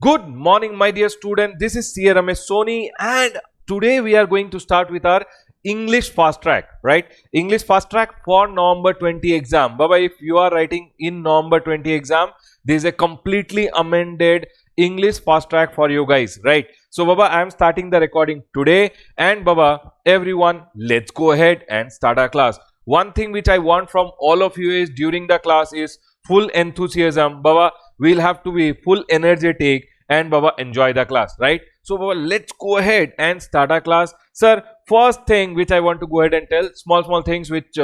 Good morning, my dear student. This is CA Ramesh Soni, and today we are going to start with our English fast track, right? English fast track for November 20 exam. Baba, if you are writing in November 20 exam, there is a completely amended English fast track for you guys, right? So, Baba, I am starting the recording today, and Baba, everyone, let's go ahead and start our class. One thing which I want from all of you is during the class is full enthusiasm. Baba, we'll have to be full energetic and Baba enjoy the class, right? So Baba, let's go ahead and start our class. Sir, first thing which I want to go ahead and tell, small things which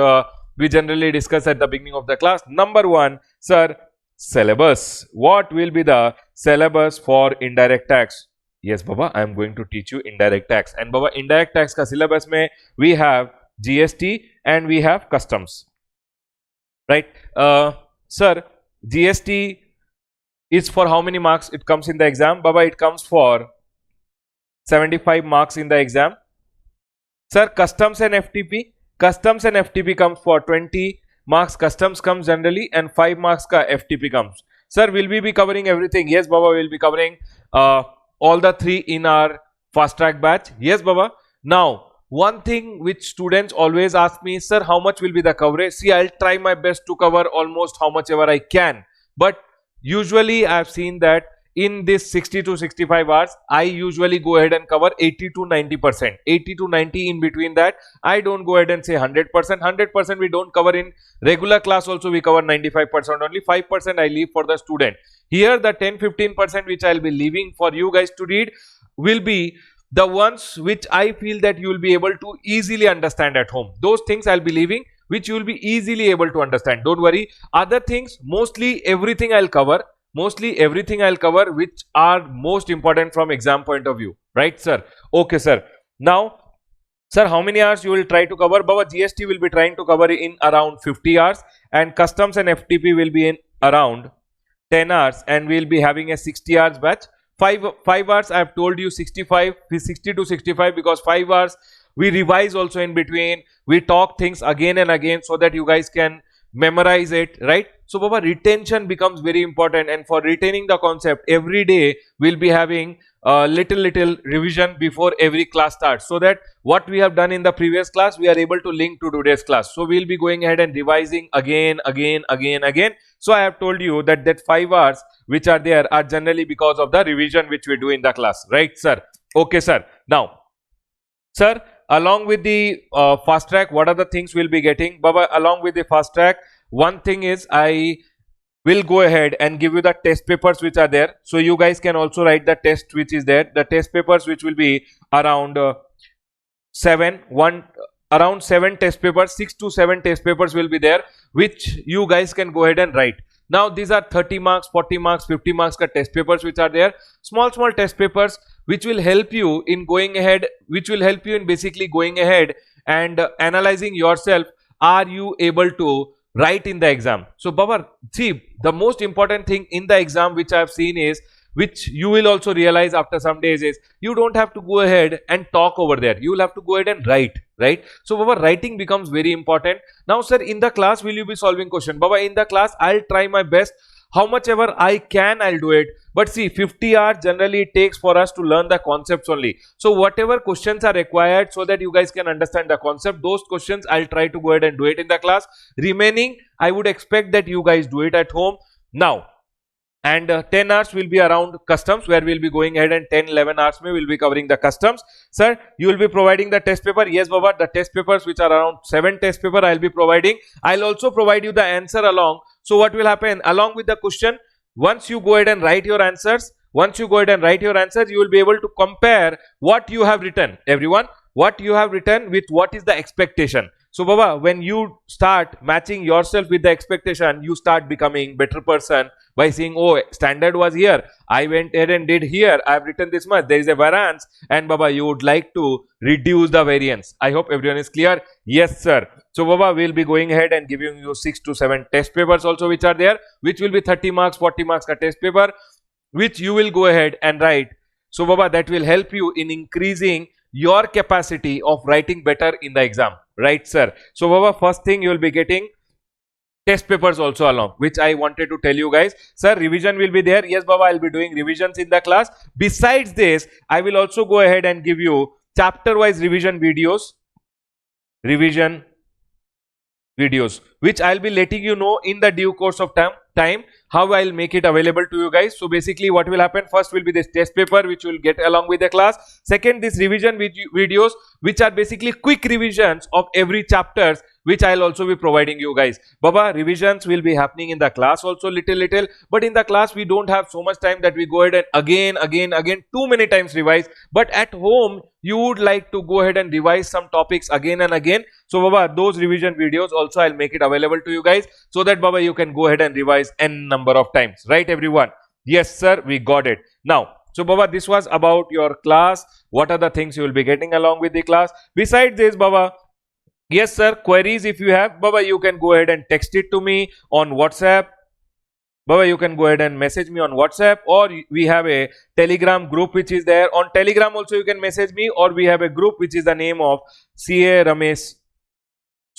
we generally discuss at the beginning of the class. Number one, sir, syllabus. What will be the syllabus for indirect tax? Yes, Baba, I am going to teach you indirect tax. And Baba, indirect tax ka syllabus mein we have GST and we have customs, right? Sir, GST is for how many marks it comes in the exam? Baba, it comes for 75 marks in the exam. Sir, customs and FTP? Customs and FTP comes for 20 marks. Customs comes generally and 5 marks ka FTP comes. Sir, will we be covering everything? Yes, Baba, we will be covering all the 3 in our fast track batch. Yes, Baba. Now, one thing which students always ask me, sir, how much will be the coverage? See, I'll try my best to cover almost how much ever I can. But usually I've seen that in this 60 to 65 hours, I usually go ahead and cover 80 to 90%. 80 to 90 in between that. I don't go ahead and say 100%. 100% we don't cover in regular class also, we cover 95%. Only 5% I leave for the student. Here the 10-15% which I'll be leaving for you guys to read will be the ones which I feel that you will be able to easily understand at home. Those things I'll be leaving which you will be easily able to understand. Don't worry. Other things, mostly everything I'll cover. Mostly everything I'll cover which are most important from exam point of view. Right, sir? Okay, sir. Now, sir, how many hours you will try to cover? Baba, GST will be trying to cover in around 50 hours and customs and FTP will be in around 10 hours and we'll be having a 60 hours batch. 5 hours I have told you 60 to 65 because 5 hours we revise also in between, we talk things again and again so that you guys can memorize it, right? So Baba, retention becomes very important, and for retaining the concept every day we'll be having little revision before every class starts, so that what we have done in the previous class we are able to link to today's class. So we'll be going ahead and revising again. So I have told you that 5 hours which are there are generally because of the revision which we do in the class, right, sir? Okay, sir. Now, sir, along with the fast track, what are the things we'll be getting? Baba, along with the fast track, one thing is I will go ahead and give you the test papers which are there. So you guys can also write the test which is there. The test papers which will be around 7 test papers, 6 to 7 test papers will be there, which you guys can go ahead and write. Now these are 30 marks, 40 marks, 50 marks ka test papers which are there. Small test papers which will help you in going ahead, basically going ahead and analyzing yourself. Are you able to write in the exam? So Baba, see, the most important thing in the exam which I have seen is, which you will also realize after some days, is you don't have to go ahead and talk over there. You will have to go ahead and write, right? So Baba, writing becomes very important. Now sir, in the class will you be solving question? Baba, in the class I'll try my best. How much ever I can, I'll do it. But see, 50 hours generally it takes for us to learn the concepts only. So whatever questions are required so that you guys can understand the concept, those questions I'll try to go ahead and do it in the class. Remaining, I would expect that you guys do it at home. Now, and 10 hours will be around customs, where we'll be going ahead, and 10-11 hours may will be covering the customs. Sir, you will be providing the test paper. Yes, Baba, the test papers which are around 7 test paper I'll be providing. I'll also provide you the answer along. So what will happen along with the question, once you go ahead and write your answers, you will be able to compare what you have written, everyone, what you have written with what is the expectation. So Baba, when you start matching yourself with the expectation, you start becoming better person by saying, oh, standard was here, I went ahead and did here, I have written this much, there is a variance, and Baba, you would like to reduce the variance. I hope everyone is clear. Yes, sir. So Baba, we'll be going ahead and giving you 6 to 7 test papers also which are there, which will be 30 marks, 40 marks ka test paper, which you will go ahead and write. So Baba, that will help you in increasing your capacity of writing better in the exam, right, sir? So Baba, first thing you will be getting test papers also along, which I wanted to tell you guys. Sir, revision will be there. Yes, Baba, I'll be doing revisions in the class. Besides this, I will also go ahead and give you chapter wise revision videos, which I'll be letting you know in the due course of time how I'll make it available to you guys. So basically what will happen, first will be this test paper which will get along with the class. Second, this revision videos which are basically quick revisions of every chapters, which I'll also be providing you guys. Baba, revisions will be happening in the class also little, but in the class we don't have so much time that we go ahead and again too many times revise. But at home you would like to go ahead and revise some topics again and again. So Baba, those revision videos also I'll make it available to you guys, so that Baba you can go ahead and revise n number of times, right everyone? Yes sir, we got it. Now, so Baba, this was about your class. What are the things you will be getting along with the class? Besides this, Baba, yes sir, queries if you have, Baba, you can go ahead and text it to me on WhatsApp. Baba, you can go ahead and message me on WhatsApp, or we have a Telegram group which is there. On Telegram also you can message me, or we have a group which is the name of CA Ramesh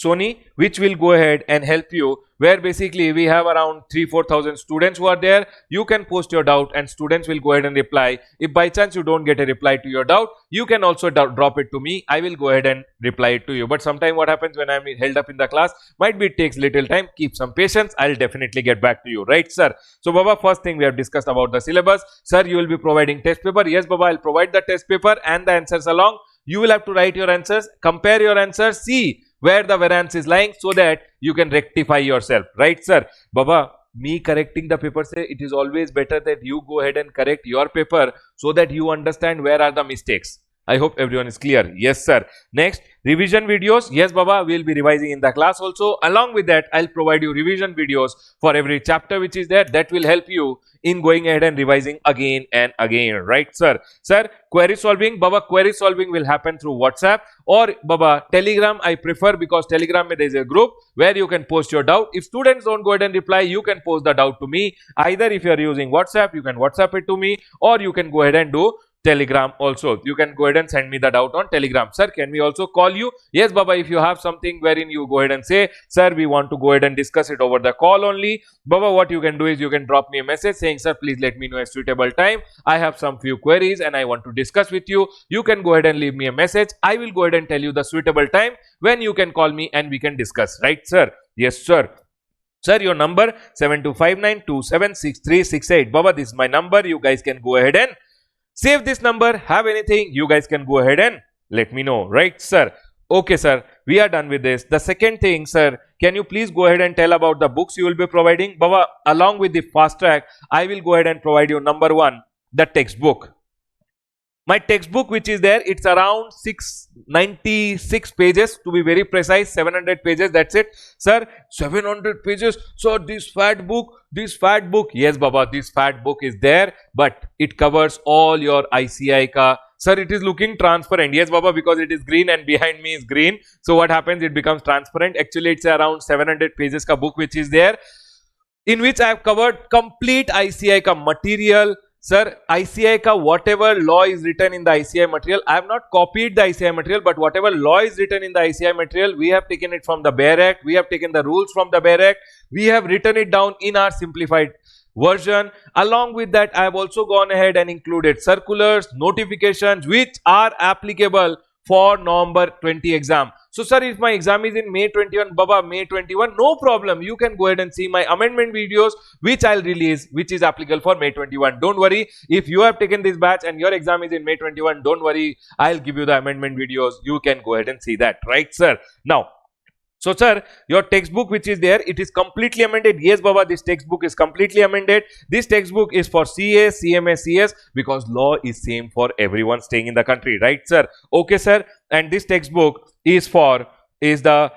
Soni, which will go ahead and help you, where basically we have around 3-4,000 students who are there. You can post your doubt and students will go ahead and reply. If by chance you don't get a reply to your doubt, you can also drop it to me. I will go ahead and reply it to you. But sometime what happens when I'm held up in the class, might be it takes little time. Keep some patience. I'll definitely get back to you, right sir? So Baba, first thing we have discussed about the syllabus. Sir, you will be providing test paper. Yes Baba, I'll provide the test paper and the answers along. You will have to write your answers, compare your answers, see where the variance is lying, so that you can rectify yourself, right sir? Baba, me correcting the paper, say it is always better that you go ahead and correct your paper, so that you understand where are the mistakes. I hope everyone is clear. Yes sir. Next, revision videos. Yes Baba, we will be revising in the class also. Along with that, I'll provide you revision videos for every chapter which is there. That will help you in going ahead and revising again and again, right sir? Sir, query solving, Baba, query solving will happen through WhatsApp, or Baba, Telegram I prefer, because Telegram there is a group where you can post your doubt. If students don't go ahead and reply, you can post the doubt to me. Either if you are using WhatsApp, you can WhatsApp it to me, or you can go ahead and do Telegram also. You can go ahead and send me the doubt on Telegram. Sir, can we also call you? Yes Baba, if you have something wherein you go ahead and say, sir, we want to go ahead and discuss it over the call only, Baba, what you can do is you can drop me a message saying, sir, please let me know a suitable time. I have some few queries and I want to discuss with you. You can go ahead and leave me a message. I will go ahead and tell you the suitable time when you can call me and we can discuss, right sir? Yes sir. Sir, your number 7259276368. Baba, this is my number. You guys can go ahead and save this number. Have anything, you guys can go ahead and let me know, right sir? Okay sir, we are done with this. The second thing, sir, can you please go ahead and tell about the books you will be providing? Baba, along with the fast track, I will go ahead and provide you number one, the textbook. My textbook which is there, it's around 696 pages to be very precise, 700 pages, that's it. Sir, 700 pages, so this fat book, yes Baba, this fat book is there, but it covers all your ICI ka. Sir, it is looking transparent. Yes Baba, because it is green and behind me is green, so what happens, it becomes transparent. Actually it's around 700 pages ka book which is there, in which I have covered complete ICI ka material. Sir, ICI ka whatever law is written in the ICI material, I have not copied the ICI material, but whatever law is written in the ICI material, we have taken it from the Bare Act, we have taken the rules from the Bare Act, we have written it down in our simplified version. Along with that, I have also gone ahead and included circulars, notifications which are applicable for November 20 exam. So sir, if my exam is in May 21, Baba, May 21, no problem. You can go ahead and see my amendment videos which I'll release, which is applicable for May 21. Don't worry, if you have taken this batch and your exam is in May 21, don't worry, I'll give you the amendment videos. You can go ahead and see that, right sir? Now, so sir, your textbook which is there, it is completely amended. Yes Baba, this textbook is completely amended. This textbook is for CA, CMA, CS, because law is same for everyone staying in the country, right sir? Okay sir, and this textbook is the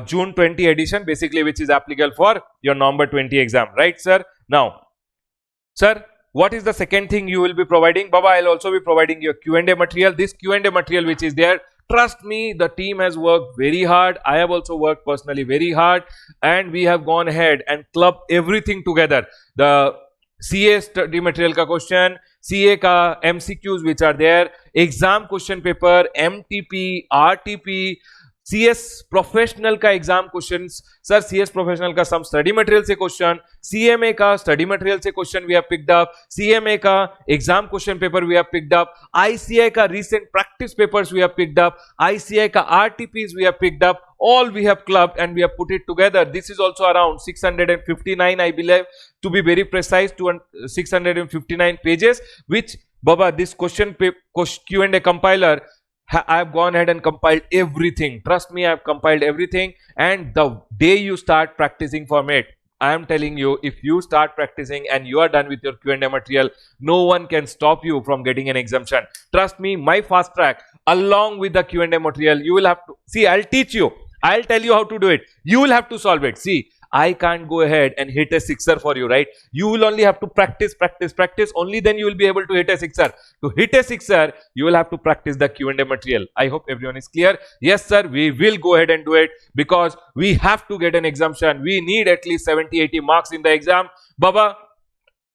June 20 edition, basically, which is applicable for your November 20 exam, right sir? Now, sir, what is the second thing you will be providing? Baba, I'll also be providing your Q&A material. This Q&A material which is there, trust me, the team has worked very hard. I have also worked personally very hard, and we have gone ahead and clubbed everything together. The CA study material ka question, CA ka MCQs which are there, exam question paper, MTP, RTP, CS professional का exam questions sir, CS professional का some study material से question, CMA का study material से question we have picked up, CMA का exam question paper we have picked up, ICI का recent practice papers we have picked up, ICI का RTPs we have picked up, all we have clubbed and we have put it together. This is also around 659, I believe, to be very precise, to 659 pages, which Baba, this Q&A compiler, I have gone ahead and compiled everything. Trust me, I have compiled everything. And the day you start practicing from it, I am telling you, if you start practicing and you are done with your Q&A material, no one can stop you from getting an exemption. Trust me, my fast track, along with the Q&A material, you will have to see. I'll teach you. I'll tell you how to do it. You will have to solve it. See, I can't go ahead and hit a sixer for you, right? You will only have to practice. Only then you will be able to hit a sixer. To hit a sixer, you will have to practice the Q&A material. I hope everyone is clear. Yes, sir, we will go ahead and do it because we have to get an exemption. We need at least 70-80 marks in the exam. Baba,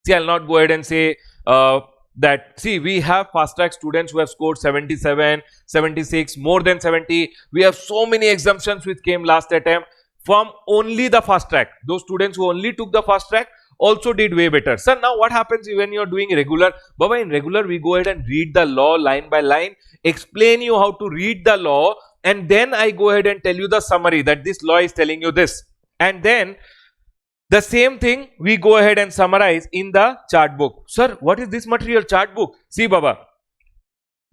see, I'll not go ahead and say that, see, we have fast track students who have scored 77, 76, more than 70. We have so many exemptions which came last attempt from only the fast track. Those students who only took the fast track also did way better. Sir, now what happens when you are doing regular? Baba, in regular, we go ahead and read the law line by line, explain you how to read the law, and then I go ahead and tell you the summary that this law is telling you this. And then the same thing we go ahead and summarize in the chart book. Sir, what is this material, chart book? See, Baba,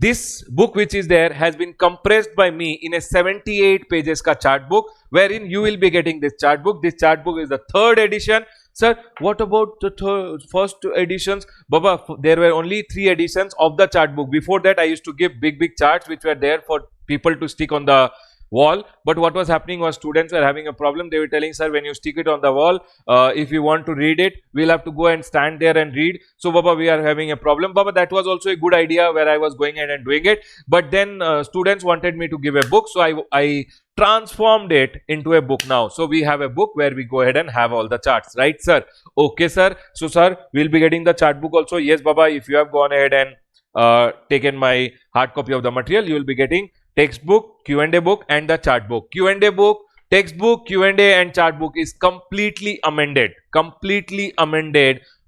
this book which is there has been compressed by me in a 78 pages ka chart book, wherein you will be getting this chart book. This chart book is the 3rd edition. Sir, what about the first 2 editions? Baba, there were only 3 editions of the chart book. Before that, I used to give big charts which were there for people to stick on the wall. But what was happening was students were having a problem. They were telling, sir, when you stick it on the wall, if you want to read it, we'll have to go and stand there and read. So, Baba, we are having a problem. Baba, that was also a good idea where I was going ahead and doing it. But then students wanted me to give a book. So, I transformed it into a book now. So, we have a book where we go ahead and have all the charts. Right, sir? Okay, sir. So, sir, we'll be getting the chart book also. Yes, Baba, if you have gone ahead and taken my hard copy of the material, you will be getting textbook, Q&A book and the chart book. Q&A book, textbook, Q&A and chart book is completely amended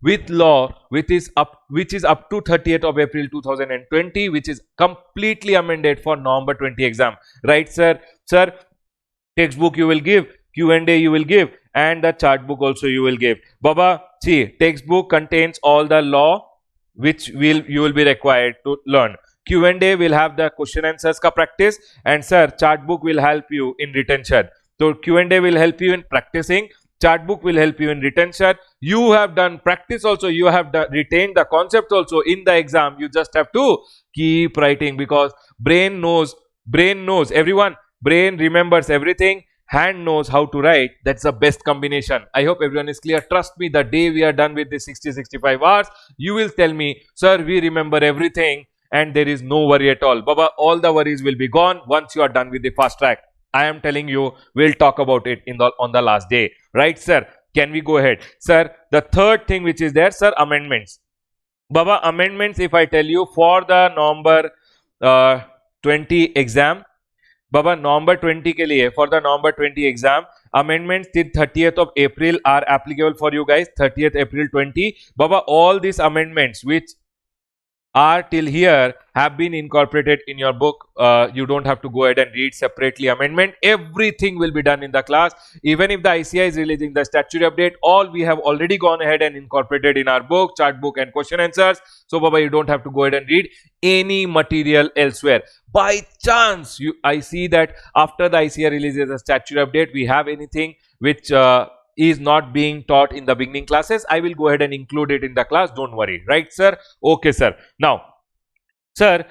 with law which is up to 30th of April 2020, which is completely amended for November 20 exam. Right, sir? Sir, textbook you will give, Q&A you will give, and the chart book also you will give. Baba, see, textbook contains all the law which you will be required to learn. Q&A will have the question answers ka practice, and sir, chart book will help you in retention. So Q&A will help you in practicing, chart book will help you in retention. You have done practice also, you have retained the concept also in the exam. You just have to keep writing because brain knows everyone. Brain remembers everything, hand knows how to write. That's the best combination. I hope everyone is clear. Trust me, the day we are done with the 60-65 hours, you will tell me, sir, we remember everything and there is no worry at all. Baba, all the worries will be gone once you are done with the fast track. I am telling you, we'll talk about it on the last day. Right, sir? Can we go ahead? Sir, the third thing which is there, sir, amendments. Baba, amendments, if I tell you, for the November 20 exam, Baba, November 20 ke liye, for the November 20 exam, amendments till 30th of April are applicable for you guys. 30th April 20. Baba, all these amendments which are till here have been incorporated in your book. You don't have to go ahead and read separately amendment. Everything will be done in the class. Even if the ICI is releasing the statutory update, all we have already gone ahead and incorporated in our book, chart book and question answers. So, Baba, you don't have to go ahead and read any material elsewhere. By chance, I see that after the ICI releases a statutory update, we have anything which is not being taught in the beginning classes, I will go ahead and include it in the class. Don't worry. Right, sir? Okay, sir. Now, sir,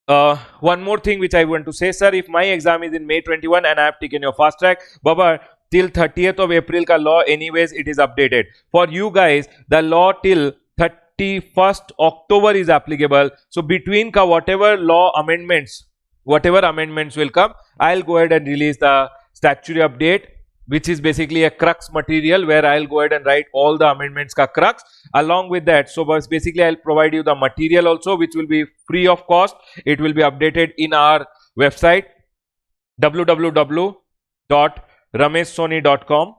one more thing which I want to say, sir, if my exam is in May 21 and I have taken your fast track, Baba, till 30th of April ka law, anyways, it is updated. For you guys, the law till 31st October is applicable. So, between ka whatever amendments will come, I'll go ahead and release the statutory update, which is basically a crux material where I'll go ahead and write all the amendments ka crux along with that. So basically I'll provide you the material also, which will be free of cost. It will be updated in our website. www.rameshsoni.com.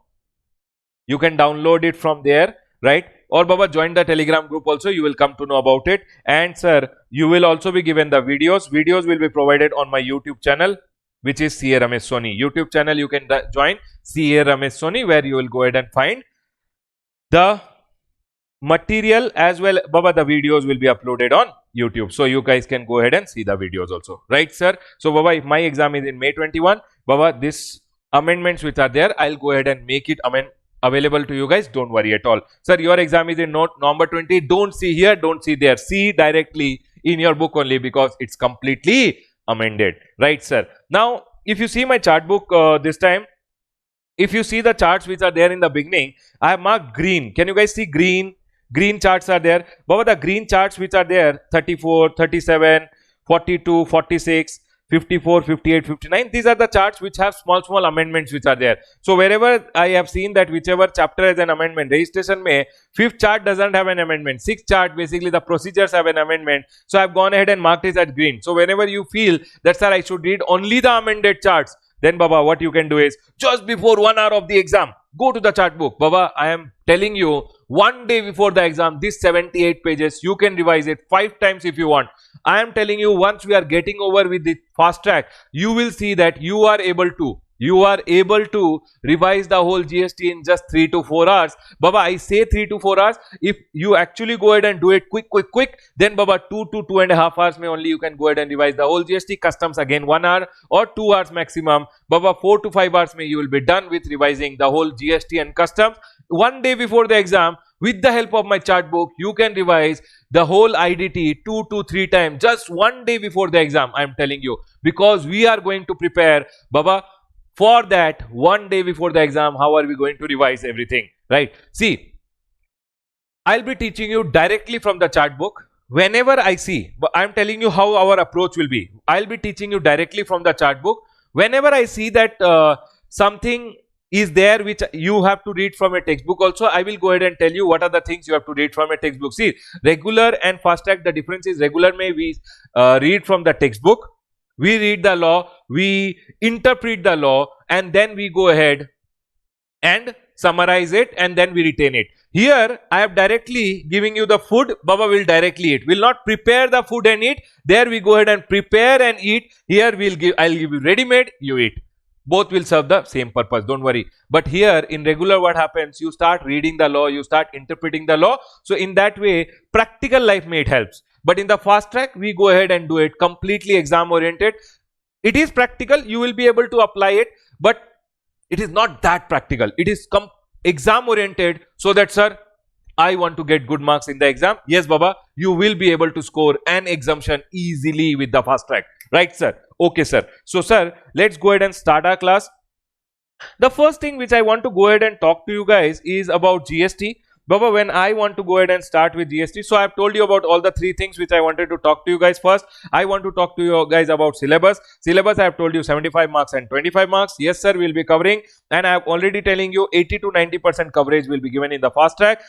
You can download it from there, right? Or Baba, join the Telegram group also, you will come to know about it. And sir, you will also be given the videos. Videos will be provided on my YouTube channel, which is CA Ramesh Soni. YouTube channel you can join, CA Ramesh Soni, where you will go ahead and find the material as well. Baba, the videos will be uploaded on YouTube, so you guys can go ahead and see the videos also, right sir? So Baba, if my exam is in May 21, Baba, this amendments which are there, I'll go ahead and make it available to you guys. Don't worry at all. Sir, your exam is in November 20. Don't see here, don't see there. See directly in your book only, because it's completely amended, right sir? Now, if you see my chart book this time, if you see the charts which are there in the beginning, I have marked green. Can you guys see green? Green charts are there. Baba, the green charts which are there, 34, 37, 42, 46, 54, 58, 59. These are the charts which have small amendments which are there. So wherever I have seen that whichever chapter has an amendment, registration may, 5th chart doesn't have an amendment. 6th chart, basically the procedures have an amendment. So I've gone ahead and marked it as green. So whenever you feel that sir, I should read only the amended charts, then Baba, what you can do is, just before 1 hour of the exam, go to the chart book. Baba, I am telling you, 1 day before the exam, this 78 pages, you can revise it 5 times if you want. I am telling you, once we are getting over with the fast track, you will see that you are able to revise the whole GST in just 3 to 4 hours. Baba, I say 3 to 4 hours. If you actually go ahead and do it quick, then Baba, 2 to 2.5 hours may only you can go ahead and revise the whole GST. Customs again 1 hour or 2 hours maximum. Baba, 4 to 5 hours may you will be done with revising the whole GST and customs. 1 day before the exam, with the help of my chart book, you can revise the whole IDT 2 to 3 times just 1 day before the exam. I am telling you, because we are going to prepare, Baba, for that 1 day before the exam. How are we going to revise everything, right? See, I'll be teaching you directly from the chart book. Whenever I see, I'm telling you how our approach will be. I'll be teaching you directly from the chart book. Whenever I see that something is there which you have to read from a textbook also, I will go ahead and tell you what are the things you have to read from a textbook. See, regular and fast track, the difference is regular may we read from the textbook. We read the law, we interpret the law, and then we go ahead and summarize it, and then we retain it. Here, I have directly giving you the food. Baba will directly eat. Will not prepare the food and eat. There we go ahead and prepare and eat. Here I'll give you ready-made, you eat. Both will serve the same purpose, don't worry. But here in regular, what happens? You start reading the law, you start interpreting the law. So in that way, practical life may it helps. But in the fast track, we go ahead and do it completely exam oriented. It is practical, you will be able to apply it, but it is not that practical. It is exam oriented, so that sir, I want to get good marks in the exam. Yes, Baba, you will be able to score an exemption easily with the fast track. Right, sir? Okay, sir. So, sir, let's go ahead and start our class. The first thing which I want to go ahead and talk to you guys is about GST. Baba, when I want to go ahead and start with GST, so I have told you about all the 3 things which I wanted to talk to you guys. First, I want to talk to you guys about syllabus. Syllabus, I have told you 75 marks and 25 marks. Yes, sir, we'll be covering. And I have already telling you 80 to 90% coverage will be given in the fast track.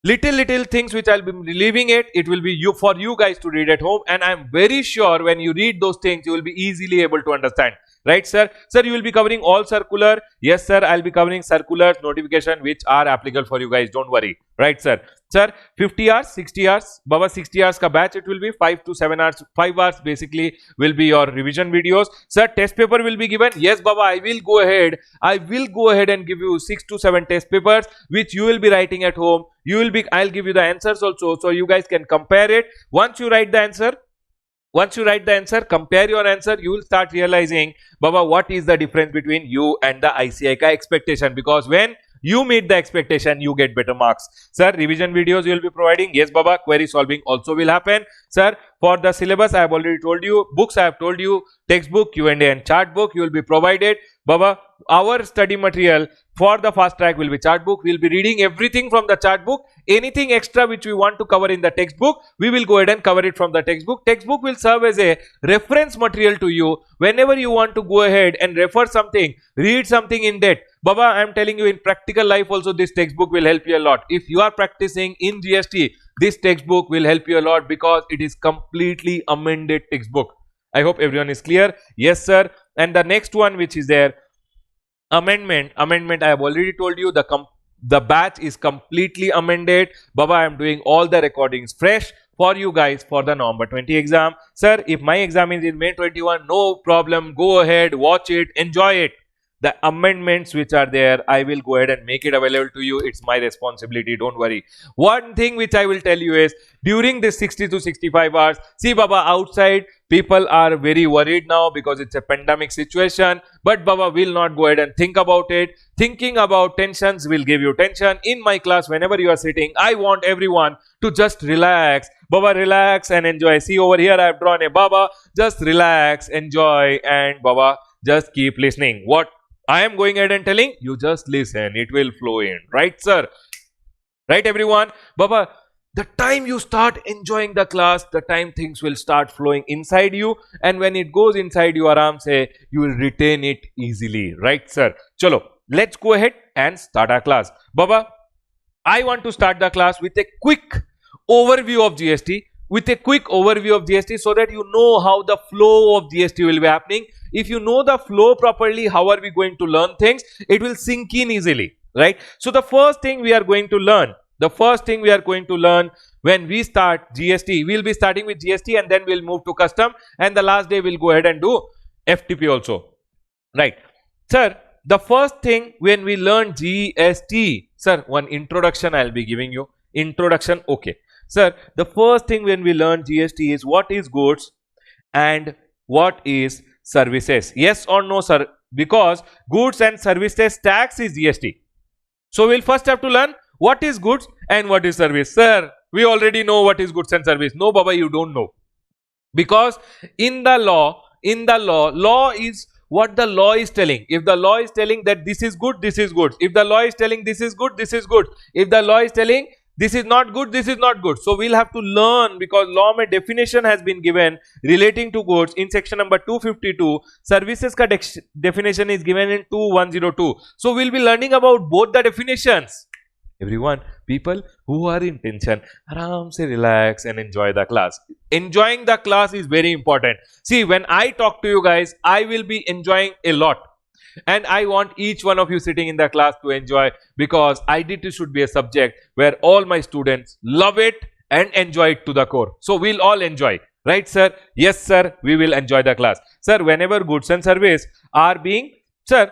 Little things which I'll be leaving it will be for you guys to read at home, and I'm very sure when you read those things you will be easily able to understand. Right, sir? Sir, you will be covering all circular. Yes, sir, I'll be covering circulars, notification which are applicable for you guys. Don't worry. Right, sir? Sir, 50 hours, 60 hours. Baba, 60 hours ka batch it will be 5 to 7 hours. 5 hours basically will be your revision videos. Sir, test paper will be given. Yes, Baba, I will go ahead and give you 6 to 7 test papers which you will be writing at home. I'll give you the answers also, so you guys can compare it. Once you write the answer, compare your answer, you will start realizing, Baba, what is the difference between you and the ICAI expectation, because when you meet the expectation, you get better marks. Sir, revision videos you will be providing. Yes, Baba, query solving also will happen. Sir, for the syllabus, I have already told you. Books, I have told you. Textbook, Q&A and chart book you will be provided. Baba, our study material for the fast track will be chart book. We will be reading everything from the chart book. Anything extra which we want to cover in the textbook, we will go ahead and cover it from the textbook. Textbook will serve as a reference material to you whenever you want to go ahead and refer something, read something in depth. Baba, I am telling you, in practical life also this textbook will help you a lot. If you are practicing in GST, this textbook will help you a lot because it is completely amended textbook. I hope everyone is clear. Yes, sir. And the next one which is there, amendment. I have already told you the batch is completely amended. Baba, I am doing all the recordings fresh for you guys for the November 20 exam. Sir, if my exam is in May 21, no problem, go ahead, watch it, enjoy it. The amendments which are there, I will go ahead and make it available to you. It's my responsibility, don't worry. One thing which I will tell you is, during this 60 to 65 hours, see Baba, outside people are very worried now because it's a pandemic situation, but Baba will not go ahead and think about it. Thinking about tensions will give you tension. In my class, whenever you are sitting, I want everyone to just relax. Baba, relax and enjoy. See over here, I have drawn a Baba. Just relax, enjoy, and Baba, just keep listening. What I am going ahead and telling you, just listen, it will flow in, right sir? Right everyone? Baba, the time you start enjoying the class, the time things will start flowing inside you, and when it goes inside you, aram se, you will retain it easily, right sir? Chalo, let's go ahead and start our class. Baba, I want to start the class with a quick overview of GST, so that you know how the flow of GST will be happening. If you know the flow properly, how are we going to learn things? It will sink in easily, right? So the first thing we are going to learn, when we start GST, we'll be starting with GST and then we'll move to custom, and the last day we'll go ahead and do FTP also, right? Sir, the first thing when we learn GST, sir, one introduction I'll be giving you. Introduction, okay. Sir, the first thing when we learn GST is what is goods and what is services. Yes or no, sir? Because goods and services tax is GST. So we'll first have to learn what is goods and what is service. Sir, we already know what is goods and service. No, Baba, you don't know. Because in the law, law is what the law is telling. If the law is telling that this is good, this is good. If the law is telling this is good, this is good. If the law is telling this is not good, this is not good. So we'll have to learn, because law mein definition has been given relating to goods in section number 252. Services ka definition is given in 2102. So we'll be learning about both the definitions. Everyone, people who are in tension, aram se relax and enjoy the class. Enjoying the class is very important. See, when I talk to you guys, I will be enjoying a lot. And I want each one of you sitting in the class to enjoy, because IDT should be a subject where all my students love it and enjoy it to the core. So we'll all enjoy, right sir? Yes sir, we will enjoy the class. Sir, whenever goods and service are being, sir,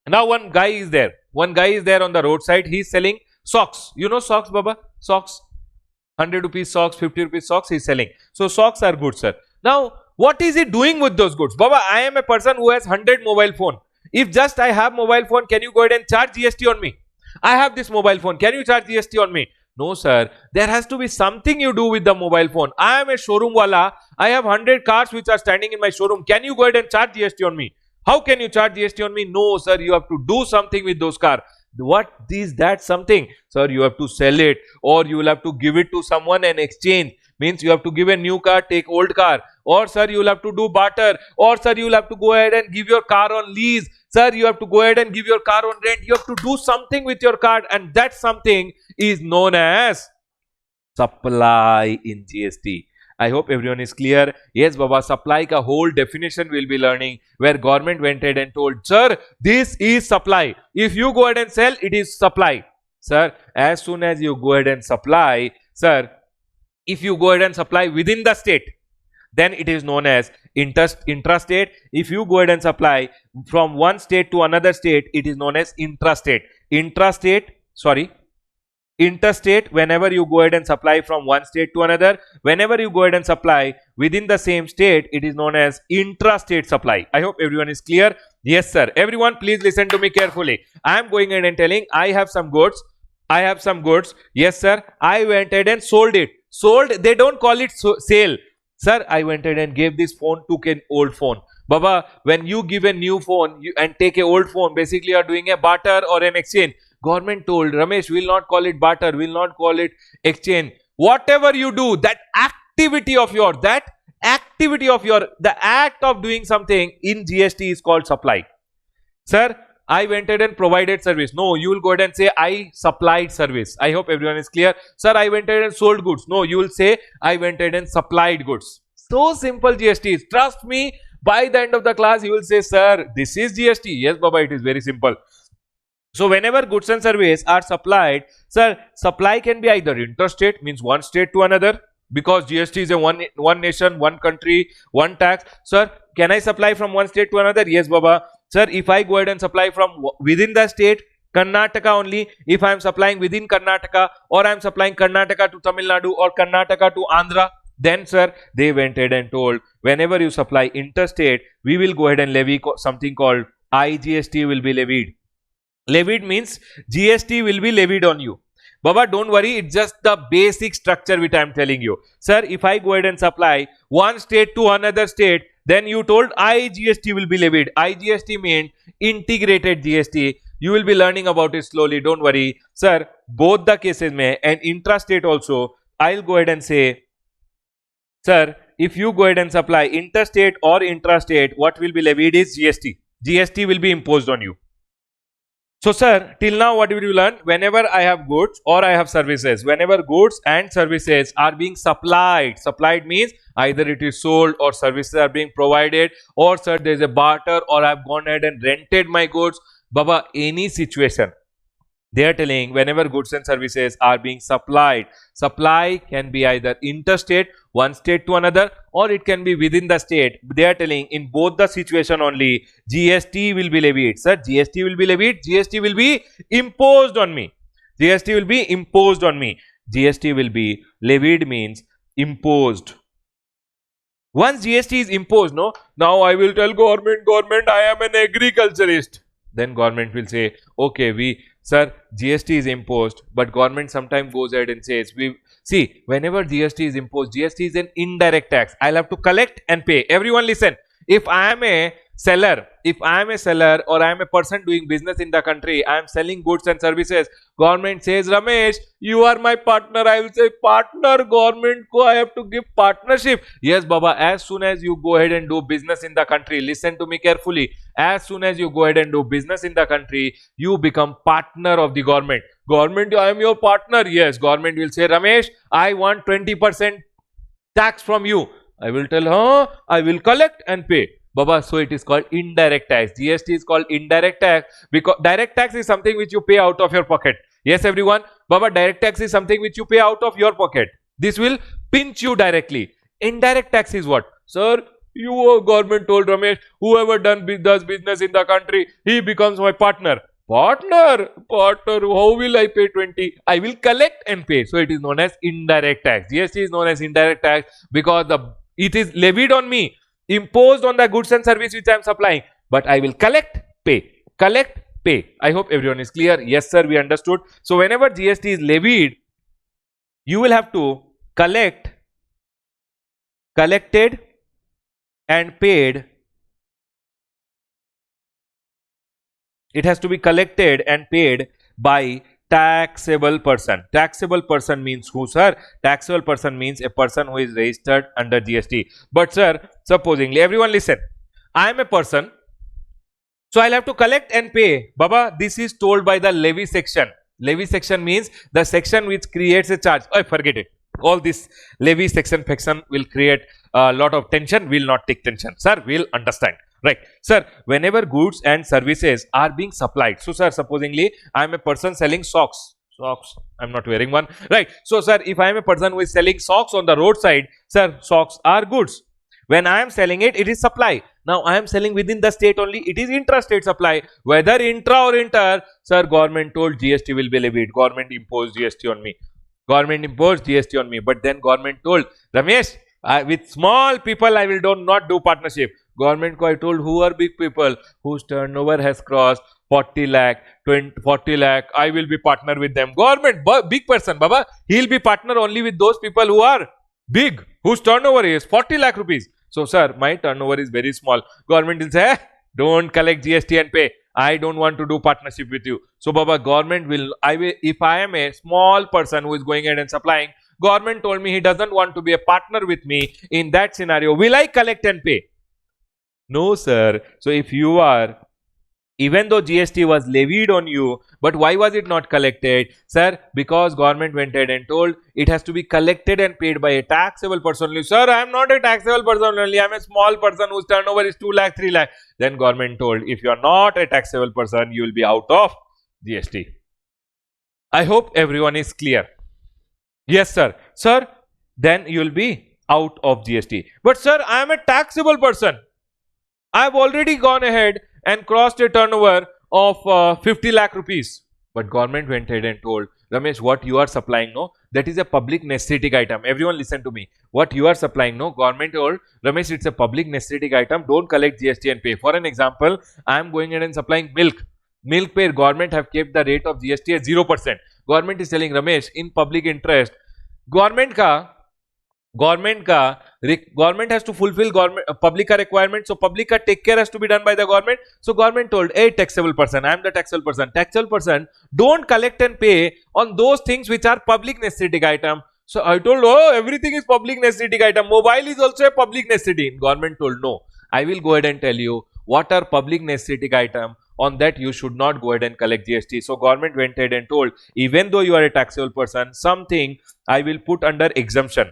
now one guy is there on the roadside, he is selling socks. You know socks, Baba? Socks, 100 rupees socks, 50 rupees socks he is selling. So socks are goods, sir. Now what is he doing with those goods? Baba, I am a person who has 100 mobile phone. If just I have mobile phone, can you go ahead and charge GST on me? I have this mobile phone, can you charge GST on me? No sir, there has to be something you do with the mobile phone. I am a showroom wala, I have 100 cars which are standing in my showroom. Can you go ahead and charge GST on me? How can you charge GST on me? No sir, you have to do something with those cars. What is that something? Sir, you have to sell it, or you will have to give it to someone and exchange. Means you have to give a new car, take old car. Or sir, you will have to do barter. Or sir, you will have to go ahead and give your car on lease. Sir, you have to go ahead and give your car on rent. You have to do something with your car, and that something is known as supply in GST. I hope everyone is clear. Yes, Baba, supply ka whole definition we'll be learning, where government went ahead and told, sir, this is supply. If you go ahead and sell, it is supply. Sir, as soon as you go ahead and supply, sir, if you go ahead and supply within the state, then it is known as intrastate. If you go ahead and supply from one state to another state, it is known as intrastate. Interstate, whenever you go ahead and supply from one state to another. Whenever you go ahead and supply within the same state, it is known as intrastate supply. I hope everyone is clear. Yes sir. Everyone, please listen to me carefully. I am going ahead and telling, I have some goods. Yes sir. I went ahead and sold it. Sold, they don't call it sale. Sir, I went ahead and gave this phone, took an old phone. Baba, when you give a new phone and take a old phone, basically you are doing a barter or an exchange. Government told, Ramesh, we will not call it barter, we will not call it exchange. Whatever you do, that activity of yours, the act of doing something in GST is called supply. Sir, I went ahead and provided service. No, you will go ahead and say, I supplied service. I hope everyone is clear. Sir, I went ahead and sold goods. No, you will say, I went ahead and supplied goods. So simple GST is. Trust me, By the end of the class, you will say, sir, this is GST. Yes, Baba, it is very simple. So whenever goods and services are supplied, sir, supply can be either interstate, means one state to another, because GST is a one nation, one country, one tax. Sir, can I supply from one state to another? Yes, Baba. Sir, if I go ahead and supply from within the state, Karnataka only, if I am supplying within Karnataka, or I am supplying Karnataka to Tamil Nadu or Karnataka to Andhra, then sir, they went ahead and told, whenever you supply interstate, we will go ahead and levy something called IGST will be levied. Levied means GST will be levied on you. Baba, don't worry, it's just the basic structure which I am telling you. Sir, if I go ahead and supply one state to another state, then you told IGST will be levied. IGST means integrated GST. You will be learning about it slowly, don't worry. Sir, both the cases mein and intrastate also, I'll go ahead and say, sir, if you go ahead and supply interstate or intrastate, what will be levied is GST. GST will be imposed on you. So sir, till now what did you learn? Whenever I have goods or I have services, whenever goods and services are being supplied means either it is sold or services are being provided, or sir, there is a barter, or I have gone ahead and rented my goods. Baba, any situation, they are telling whenever goods and services are being supplied, supply can be either interstate, one state to another, or it can be within the state. They are telling in both the situation only, GST will be levied. Sir, GST will be levied, GST will be imposed on me. GST will be imposed on me. GST will be levied means imposed. Once GST is imposed, no, now I will tell government, I am an agriculturist. Then government will say, okay, sir, GST is imposed, but government sometimes goes ahead and says, see, whenever GST is imposed, GST is an indirect tax. I'll have to collect and pay. Everyone listen. If I am a seller, or I am a person doing business in the country, I am selling goods and services, government says, Ramesh, you are my partner. I will say, partner, government ko I have to give partnership. Yes, Baba, as soon as you go ahead and do business in the country, listen to me carefully. As soon as you go ahead and do business in the country, you become partner of the government. Government, I am your partner. Yes, government will say, Ramesh, I want 20% tax from you. I will tell, I will collect and pay. Baba, so it is called indirect tax. GST is called indirect tax because direct tax is something which you pay out of your pocket. Yes, everyone. Baba, direct tax is something which you pay out of your pocket. This will pinch you directly. Indirect tax is what? Sir, you government told Ramesh, whoever does business in the country, he becomes my partner. Partner, how will I pay 20? I will collect and pay. So it is known as indirect tax. GST is known as indirect tax because it is levied on me, imposed on the goods and service which I am supplying, but I will collect, pay. Collect, pay. I hope everyone is clear. Yes, sir, we understood. So whenever GST is levied, you will have to collected and paid. It has to be collected and paid by taxable person. Taxable person means who, sir? Taxable person means a person who is registered under GST. But sir, supposingly, everyone listen, I am a person, so I'll have to collect and pay. Baba, this is told by the levy section. Levy section means the section which creates a charge. Oh, forget it. All this levy section will create a lot of tension. We'll not take tension. Sir, we'll understand. Right. Sir, whenever goods and services are being supplied. So, sir, supposingly, I am a person selling socks. I'm not wearing one. Right. So, sir, if I am a person who is selling socks on the roadside, sir, socks are goods. When I am selling it, it is supply. Now, I am selling within the state only. It is intrastate supply. Whether intra or inter, sir, government told GST will be levied. Government imposed GST on me. Government imposed GST on me. But then government told, Ramesh, with small people, I will not do partnership. Government ko I told who are big people whose turnover has crossed 40 lakh, 40 lakh, I will be partner with them. Government, big person, Baba, he'll be partner only with those people who are big, whose turnover is 40 lakh rupees. So, sir, my turnover is very small. Government will say, don't collect GST and pay. I don't want to do partnership with you. So, Baba, government will, if I am a small person who is going ahead and supplying, government told me he doesn't want to be a partner with me. In that scenario, will I collect and pay? No, sir. So, if you are even though GST was levied on you, but why was it not collected? Sir, because government went ahead and told it has to be collected and paid by a taxable person only. Sir, I am not a taxable person only, I am a small person whose turnover is 2 lakh, 3 lakh. Then government told, if you are not a taxable person, you will be out of GST. I hope everyone is clear. Yes, sir. Sir, then you will be out of GST. But sir, I am a taxable person. I have already gone ahead and crossed a turnover of 50 lakh rupees. But government went ahead and told, Ramesh, what you are supplying, no, that is a public necessity item. Everyone listen to me. What you are supplying, no, government told, Ramesh, it's a public necessity item. Don't collect GST and pay. For an example, I am going ahead and supplying milk. Milk pay, government have kept the rate of GST at 0%. Government is telling, Ramesh, in public interest, government has to fulfill public requirement, so public take care has to be done by the government. So government told, hey, taxable person, I am the taxable person, don't collect and pay on those things which are public necessity item. So I told, oh, everything is public necessity item, mobile is also a public necessity. Government told, no, I will go ahead and tell you what are public necessity item. On that you should not go ahead and collect GST. So government went ahead and told, even though you are a taxable person, something I will put under exemption.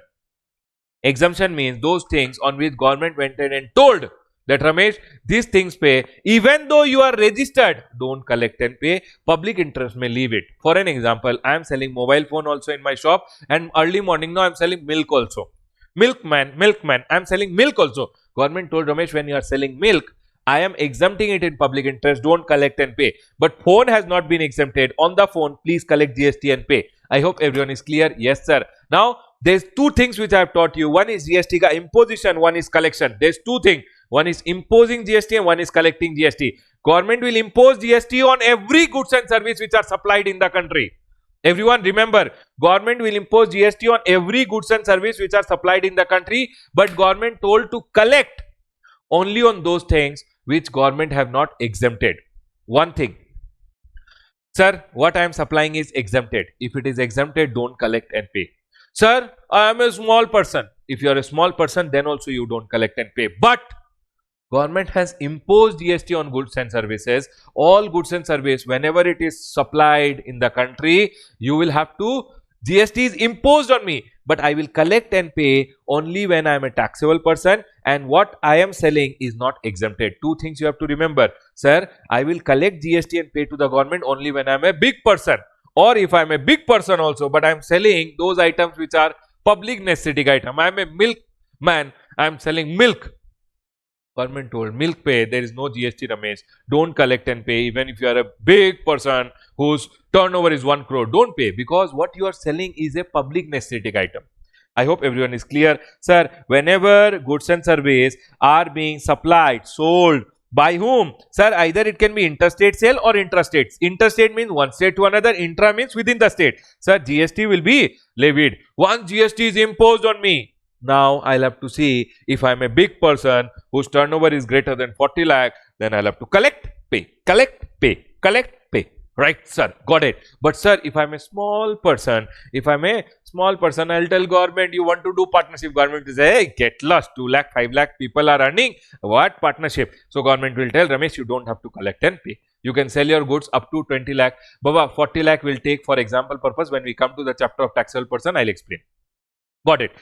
Exemption means those things on which government went ahead and told that, Ramesh, these things pay, even though you are registered, don't collect and pay. Public interest may leave it. For an example, I am selling mobile phone also in my shop, and early morning now I am selling milk also. Milkman, I am selling milk also. Government told, Ramesh, when you are selling milk, I am exempting it in public interest, don't collect and pay. But phone has not been exempted. On the phone, please collect GST and pay. I hope everyone is clear. Yes, sir. Now, there's two things which I have taught you. One is GST ka imposition, one is collection. There's two things. One is imposing GST and one is collecting GST. Government will impose GST on every goods and service which are supplied in the country. Everyone remember, government will impose GST on every goods and service which are supplied in the country, but government told to collect only on those things which government have not exempted. One thing, sir, what I am supplying is exempted. If it is exempted, don't collect and pay. Sir, I am a small person. If you are a small person, then also you don't collect and pay. But government has imposed GST on goods and services. All goods and service, whenever it is supplied in the country, you will have to, GST is imposed on me, but I will collect and pay only when I am a taxable person and what I am selling is not exempted. Two things you have to remember. Sir, I will collect GST and pay to the government only when I am a big person, or if I am a big person also, but I am selling those items which are public necessity item. I am a milkman, I am selling milk. Government told, milk pay, there is no GST, Ramesh. Don't collect and pay. Even if you are a big person whose turnover is 1 crore, don't pay, because what you are selling is a public necessity item. I hope everyone is clear. Sir, whenever goods and services are being supplied, sold, by whom? Sir, either it can be interstate sale or intrastate. Interstate means one state to another, intra means within the state. Sir, GST will be levied. Once GST is imposed on me, now I'll have to see if I'm a big person whose turnover is greater than 40 lakh, then I'll have to collect, pay, collect, pay, collect, pay. Right, sir, got it. But sir, if I'm a small person, I'll tell government, you want to do partnership. Government will say, hey, get lost, 2 lakh, 5 lakh people are earning. What partnership? So government will tell, Ramesh, you don't have to collect and pay. You can sell your goods up to 20 lakh. Baba, 40 lakh will take for example purpose. When we come to the chapter of taxable person, I'll explain. Got it.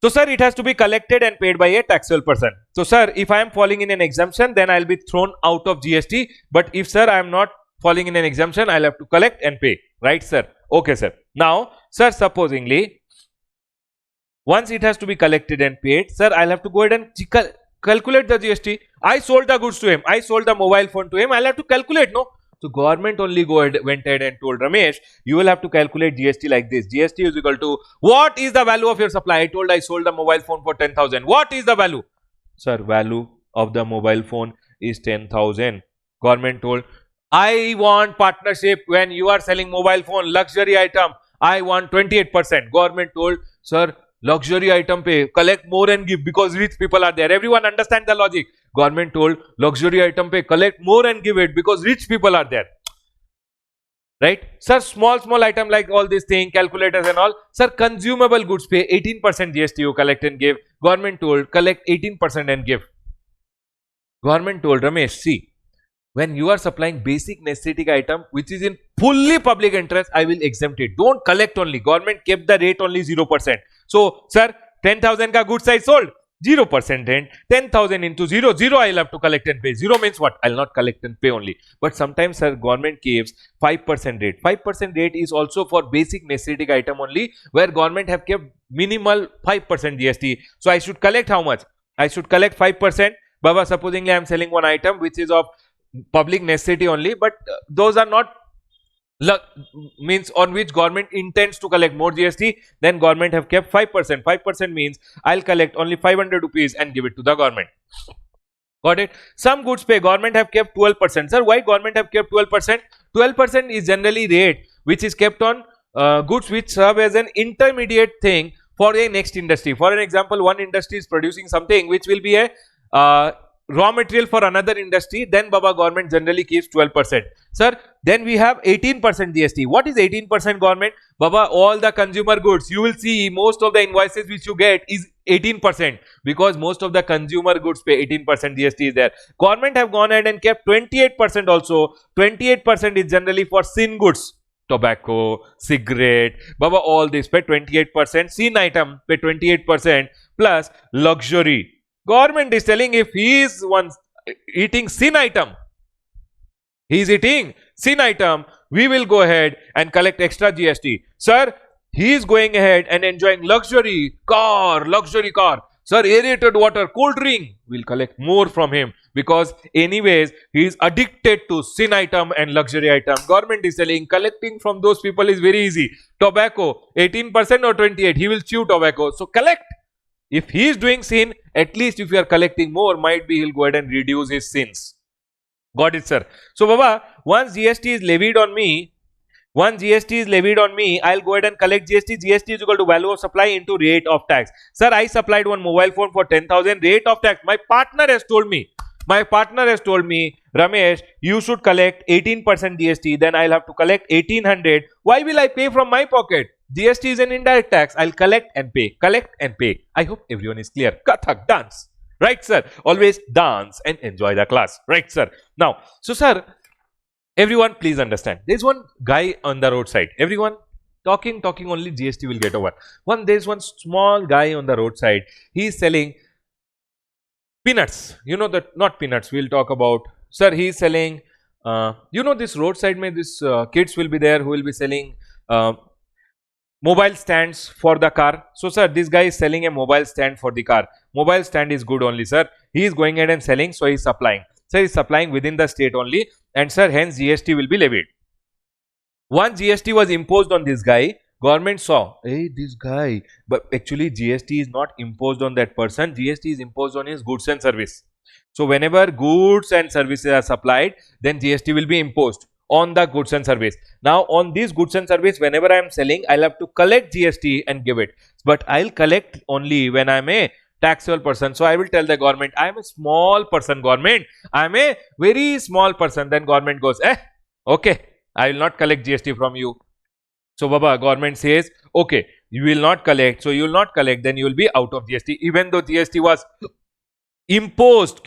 So, sir, it has to be collected and paid by a taxable person. So, sir, if I am falling in an exemption, then I'll be thrown out of GST. But if, sir, I am not falling in an exemption, I'll have to collect and pay. Right, sir? Okay, sir. Now, sir, supposingly, once it has to be collected and paid, sir, I'll have to go ahead and calculate the GST. I sold the goods to him. I sold the mobile phone to him. I'll have to calculate, no? So government only went ahead and told, Ramesh, you will have to calculate GST like this. GST is equal to, what is the value of your supply? I told I sold the mobile phone for 10,000. What is the value? Sir, value of the mobile phone is 10,000. Government told, I want partnership when you are selling mobile phone, luxury item. I want 28%. Government told, sir, luxury item pay, collect more and give because rich people are there. Everyone understand the logic. Government told, luxury item pay, collect more and give it because rich people are there. Right? Sir, small item like all these things, calculators and all. Sir, consumable goods pay 18% GST you collect and give. Government told, collect 18% and give. Government told, Ramesh, see, when you are supplying basic necessity item which is in fully public interest, I will exempt it. Don't collect only. Government kept the rate only 0%. So, sir, 10,000 ka goods I sold, 0% rent, 10,000 into 0, 0 I'll have to collect and pay. 0 means what? I'll not collect and pay only. But sometimes, sir, government gives 5% rate. 5% rate is also for basic necessity item only, where government have kept minimal 5% GST. So, I should collect how much? I should collect 5%. Baba, supposingly I am selling one item which is of public necessity only, but those are not means on which government intends to collect more GST, then government have kept 5%. 5% means I'll collect only 500 rupees and give it to the government. Got it? Some goods pay, government have kept 12%. Sir, why government have kept 12%? 12% is generally rate which is kept on goods which serve as an intermediate thing for a next industry. For an example, one industry is producing something which will be a raw material for another industry, then Baba government generally keeps 12%. Sir, then we have 18% GST. What is 18% government? Baba, all the consumer goods, you will see most of the invoices which you get is 18%, because most of the consumer goods pay 18% GST is there. Government have gone ahead and kept 28% also. 28% is generally for sin goods. Tobacco, cigarette, Baba, all this pay 28%. Sin item pay 28% plus luxury. Government is telling if he is once eating sin item, he is eating sin item, we will go ahead and collect extra GST. Sir, he is going ahead and enjoying luxury car. Sir, aerated water, cold drink, we'll collect more from him, because anyways he is addicted to sin item and luxury item. Government is telling collecting from those people is very easy. Tobacco, 18% or 28%, he will chew tobacco. So collect. If he is doing sin, at least if you are collecting more, might be he'll go ahead and reduce his sins. Got it, sir? So, Baba, once GST is levied on me, I'll go ahead and collect GST. GST is equal to value of supply into rate of tax. Sir, I supplied one mobile phone for 10,000, rate of tax. My partner has told me, Ramesh, you should collect 18% GST, then I'll have to collect 1800. Why will I pay from my pocket? GST is an indirect tax. I'll collect and pay. I hope everyone is clear. Kathak, dance. Right, sir? Always dance and enjoy the class. Right, sir? Now, so, sir, everyone please understand. There's one guy on the roadside. Everyone talking only, GST will get over. There's one small guy on the roadside. He is selling peanuts. You know that, not peanuts, we'll talk about. Sir, he is selling, you know, this roadside, this kids will be there who will be selling mobile stands for the car. So, sir, this guy is selling a mobile stand for the car. Mobile stand is good only, sir. He is going ahead and selling, so he is supplying. Sir, he is supplying within the state only, and sir, hence GST will be levied. Once GST was imposed on this guy, government saw, hey, this guy, but actually GST is not imposed on that person. GST is imposed on his goods and service. So, whenever goods and services are supplied, then GST will be imposed on the goods and service. Now, on these goods and service, whenever I am selling, I'll have to collect GST and give it. But I'll collect only when I'm a taxable person. So, I will tell the government, I am a small person, government. I am a very small person. Then government goes, okay, I will not collect GST from you. So, Baba, government says, okay, you will not collect. So, you will not collect, then you will be out of GST. Even though GST was imposed,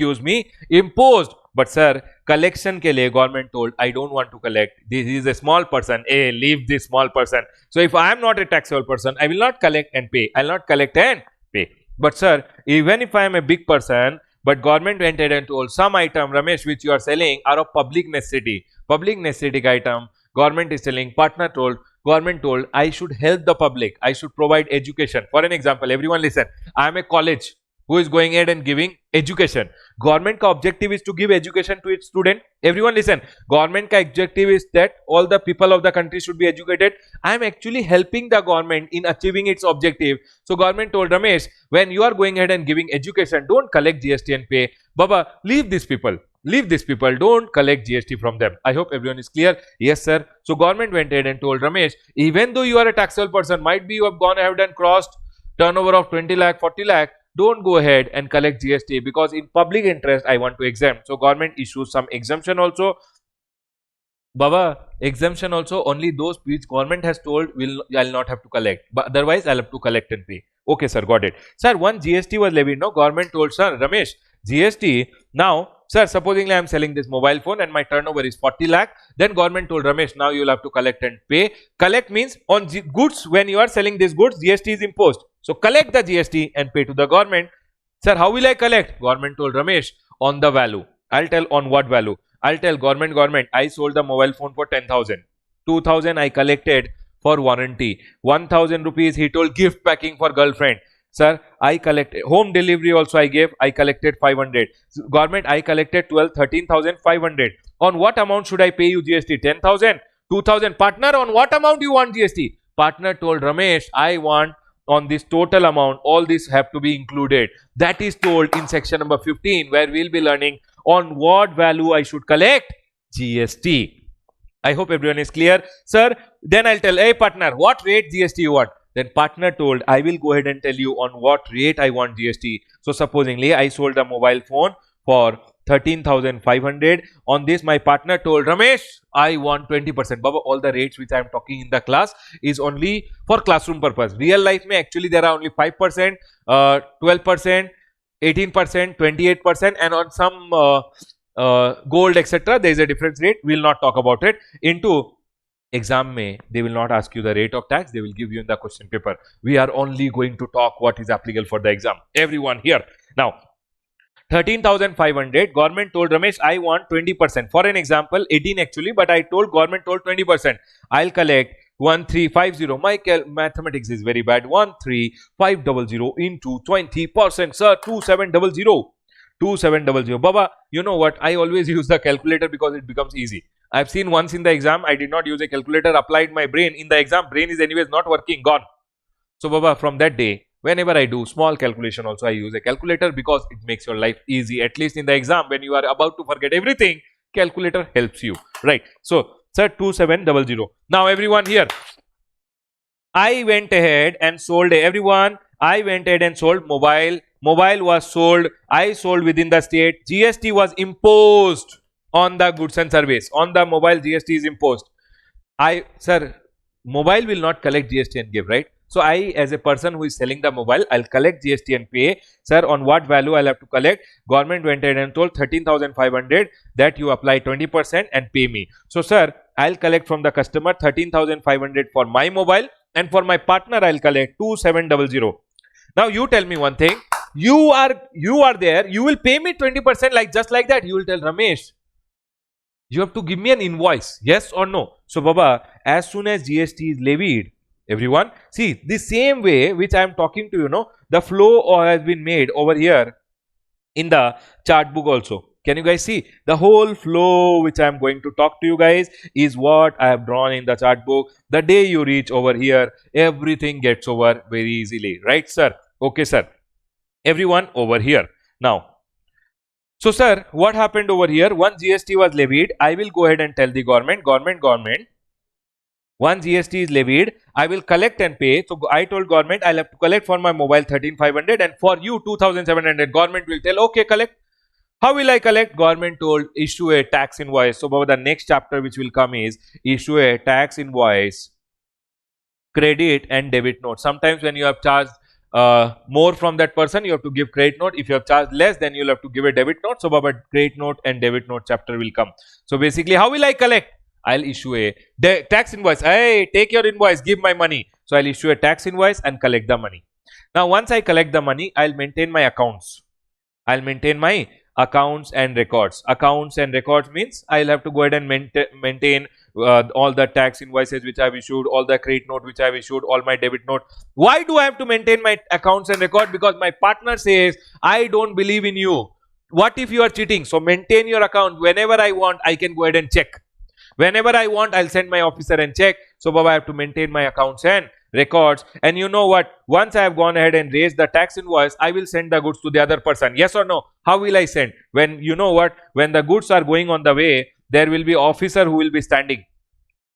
but sir, collection ke liye government told, I don't want to collect. This is a small person. Hey, leave this small person. So, if I am not a taxable person, I will not collect and pay. I will not collect and pay. But sir, even if I am a big person, but government went ahead and told some item, Ramesh, which you are selling are of public necessity. Public necessity item, government is telling, partner told, government told, I should help the public. I should provide education. For an example, everyone listen, I am a college who is going ahead and giving education. Government ka objective is to give education to its student. Everyone listen, government ka objective is that all the people of the country should be educated. I am actually helping the government in achieving its objective. So, government told, Ramesh, when you are going ahead and giving education, don't collect GST and pay. Baba, leave these people. Don't collect GST from them. I hope everyone is clear. Yes, sir. So, government went ahead and told, Ramesh, even though you are a taxable person, might be you have gone ahead and crossed turnover of 20 lakh, 40 lakh, don't go ahead and collect GST, because in public interest I want to exempt. So, government issues some exemption also. Baba, exemption also, only those which government has told I'll not have to collect, but otherwise I'll have to collect and pay. Okay, sir, got it. Sir, once GST was levied, no, government told, sir, Ramesh, GST, now sir, supposingly I am selling this mobile phone and my turnover is 40 lakh. Then government told Ramesh, now you will have to collect and pay. Collect means on goods, when you are selling these goods, GST is imposed. So collect the GST and pay to the government. Sir, how will I collect? Government told Ramesh, on the value. I'll tell on what value. I'll tell government, I sold the mobile phone for 10,000. 2,000 I collected for warranty. 1,000 rupees he told gift packing for girlfriend. Sir, I collected home delivery also I gave. I collected 500. Government, I collected 13,500. On what amount should I pay you GST? 10,000, 2,000. Partner, on what amount you want GST? Partner told Ramesh, I want on this total amount, all this have to be included. That is told in section number 15, where we'll be learning on what value I should collect GST. I hope everyone is clear. Sir, then I'll tell, hey partner, what rate GST you want? Then partner told, I will go ahead and tell you on what rate I want GST. So supposingly I sold a mobile phone for 13,500. On this my partner told, Ramesh, I want 20%. Baba, all the rates which I am talking in the class is only for classroom purpose. Real life may actually there are only 5%, 12%, 18%, 28%, and on some gold etc. there is a different rate. We will not talk about it. Into exam may they will not ask you the rate of tax, they will give you in the question paper. We are only going to talk what is applicable for the exam. Everyone here. Now 13,500, government told Ramesh, I want 20%. For an example, 18 actually, but I told government told 20%. I'll collect 1350. My mathematics is very bad. 13,500 into 20%. Sir, 2700. 2700. Baba, you know what? I always use the calculator because it becomes easy. I've seen once in the exam, I did not use a calculator, applied my brain. In the exam, brain is anyways not working, gone. So, Baba, from that day, whenever I do small calculation also, I use a calculator because it makes your life easy. At least in the exam, when you are about to forget everything, calculator helps you. Right. So, sir, 2700. Now, everyone here, I went ahead and sold everyone. I went ahead and sold mobile. Mobile was sold. I sold within the state. GST was imposed on the goods and service. On the mobile, GST is imposed. Sir, mobile will not collect GST and give, right? So I, as a person who is selling the mobile, I'll collect GST and pay. Sir, on what value I'll have to collect? Government went ahead and told 13,500 that you apply 20% and pay me. So, sir, I'll collect from the customer 13,500 for my mobile, and for my partner I'll collect 2700. Now you tell me one thing. You are there. You will pay me 20% like just like that. You will tell Ramesh, you have to give me an invoice. Yes or no? So, Baba, as soon as GST is levied, everyone, see the same way which I am talking to you, the flow has been made over here in the chart book also. Can you guys see? The whole flow which I am going to talk to you guys is what I have drawn in the chart book. The day you reach over here, everything gets over very easily. Right, sir? Okay, sir. Everyone over here. Now, so sir, what happened over here? Once GST was levied, I will go ahead and tell the government, once GST is levied, I will collect and pay. So I told government I'll have to collect for my mobile 13,500 and for you 2,700. Government will tell, okay, collect. How will I collect? Government told, issue a tax invoice. So Baba, the next chapter which will come is issue a tax invoice, credit and debit note. Sometimes when you have charged more from that person, you have to give credit note. If you have charged less, then you'll have to give a debit note. So Baba, credit note and debit note chapter will come. So basically, how will I collect? I'll issue a tax invoice. Hey, take your invoice, give my money. So I'll issue a tax invoice and collect the money. Now, once I collect the money, I'll maintain my accounts. I'll maintain my accounts and records. Accounts and records means I'll have to go ahead and maintain all the tax invoices which I've issued, all the credit note which I've issued, all my debit note. Why do I have to maintain my accounts and record? Because my partner says, I don't believe in you. What if you are cheating? So maintain your account. Whenever I want, I can go ahead and check. Whenever I want, I'll send my officer and check. So Baba, I have to maintain my accounts and records. And you know what? Once I have gone ahead and raised the tax invoice, I will send the goods to the other person. Yes or no? How will I send? When you know what? When the goods are going on the way, there will be officer who will be standing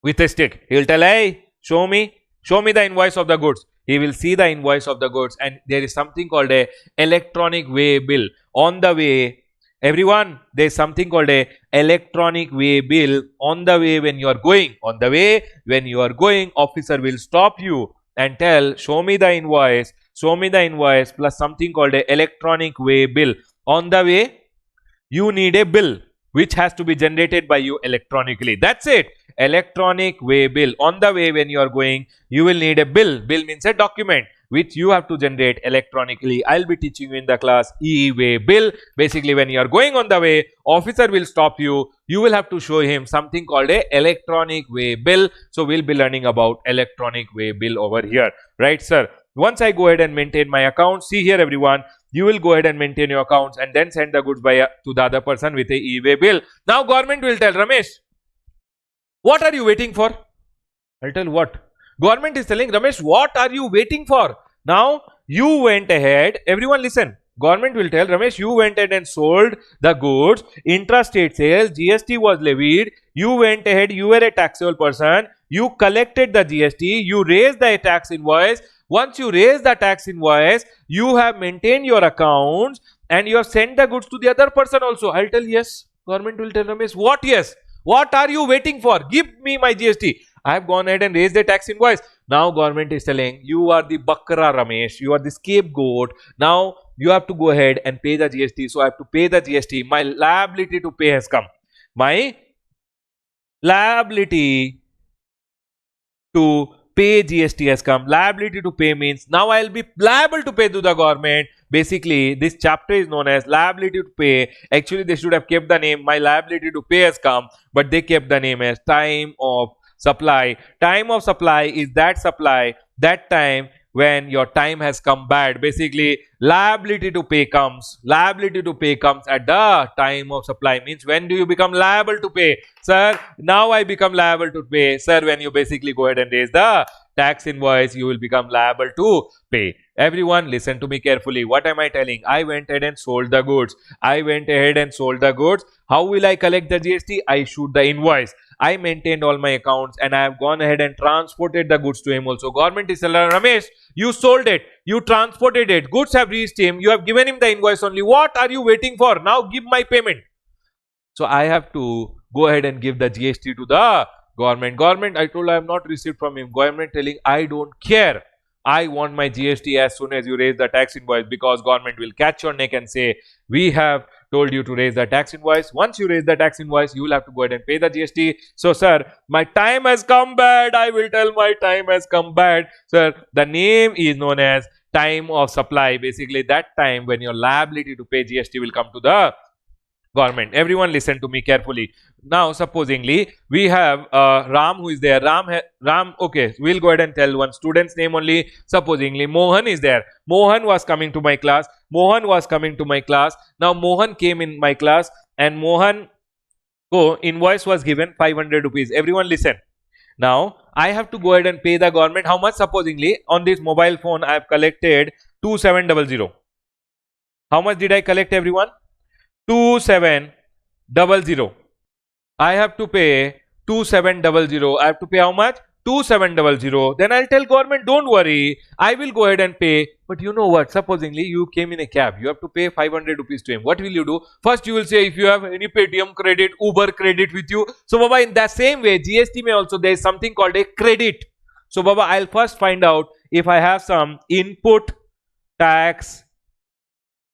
with a stick. He will tell, hey, show me the invoice of the goods. He will see the invoice of the goods, and there is something called a electronic way bill. On the way, everyone, there is something called a electronic way bill. On the way when you are going, officer will stop you and tell, show me the invoice plus something called a electronic way bill. On the way, you need a bill which has to be generated by you electronically. That's it. Electronic way bill. On the way when you are going, you will need a bill. Bill means a document which you have to generate electronically. I'll be teaching you in the class e-way bill. Basically, when you are going on the way, officer will stop you. You will have to show him something called a electronic way bill. So we'll be learning about electronic way bill over here, right, sir? Once I go ahead and maintain my account, see here everyone, you will go ahead and maintain your accounts and then send the goods to the other person with a e-way bill. Now government will tell Ramesh, what are you waiting for? I'll tell what? Government is telling Ramesh, what are you waiting for? Now you went ahead, everyone listen. Government will tell Ramesh, you went ahead and sold the goods, intrastate sales, GST was levied, you went ahead, you were a taxable person, you collected the GST, you raised the tax invoice. Once you raise the tax invoice, you have maintained your accounts and you have sent the goods to the other person also. I'll tell yes. Government will tell Ramesh, what yes? What are you waiting for? Give me my GST. I have gone ahead and raised the tax invoice. Now government is telling, you are the Bakra Ramesh, you are the scapegoat. Now you have to go ahead and pay the GST. So I have to pay the GST. My liability to pay has come. My liability to pay GST has come. Liability to pay means now I will be liable to pay to the government. Basically, this chapter is known as liability to pay. Actually, they should have kept the name my liability to pay has come, but they kept the name as time of supply. Time of supply is that supply, that time when your time has come bad. Basically, liability to pay comes. Liability to pay comes at the time of supply. Means when do you become liable to pay? Sir, now I become liable to pay. Sir, when you basically go ahead and raise the tax invoice, you will become liable to pay. Everyone listen to me carefully. What am I telling? I went ahead and sold the goods. I went ahead and sold the goods. How will I collect the GST? I shoot the invoice. I maintained all my accounts and I have gone ahead and transported the goods to him also. Government is telling Ramesh, you sold it, you transported it, goods have reached him, you have given him the invoice only. What are you waiting for? Now give my payment. So I have to go ahead and give the GST to the government. Government, I told I have not received from him. Government telling, I don't care. I want my GST as soon as you raise the tax invoice, because government will catch your neck and say, we have told you to raise the tax invoice. Once you raise the tax invoice, you will have to go ahead and pay the GST. So, sir, my time has come bad. I will tell my time has come bad. Sir, the name is known as time of supply. Basically, that time when your liability to pay GST will come to the government. Everyone listen to me carefully. Now, supposingly, we have Ram who is there. Ram, okay, we'll go ahead and tell one student's name only. Supposingly, Mohan is there. Mohan was coming to my class. Now, Mohan came in my class and Mohan invoice was given 500 rupees. Everyone listen. Now, I have to go ahead and pay the government. How much? Supposingly, on this mobile phone, I have collected 2700. How much did I collect, everyone? 2700. I have to pay 2700. I have to pay how much? 2700. Then I'll tell government, don't worry, I will go ahead and pay. But you know what? Supposingly you came in a cab, you have to pay 500 rupees to him. What will you do? First you will say, if you have any Paytm credit, Uber credit with you. So Baba, in the same way, GST may also, there is something called a credit. So Baba, I'll first find out if I have some input tax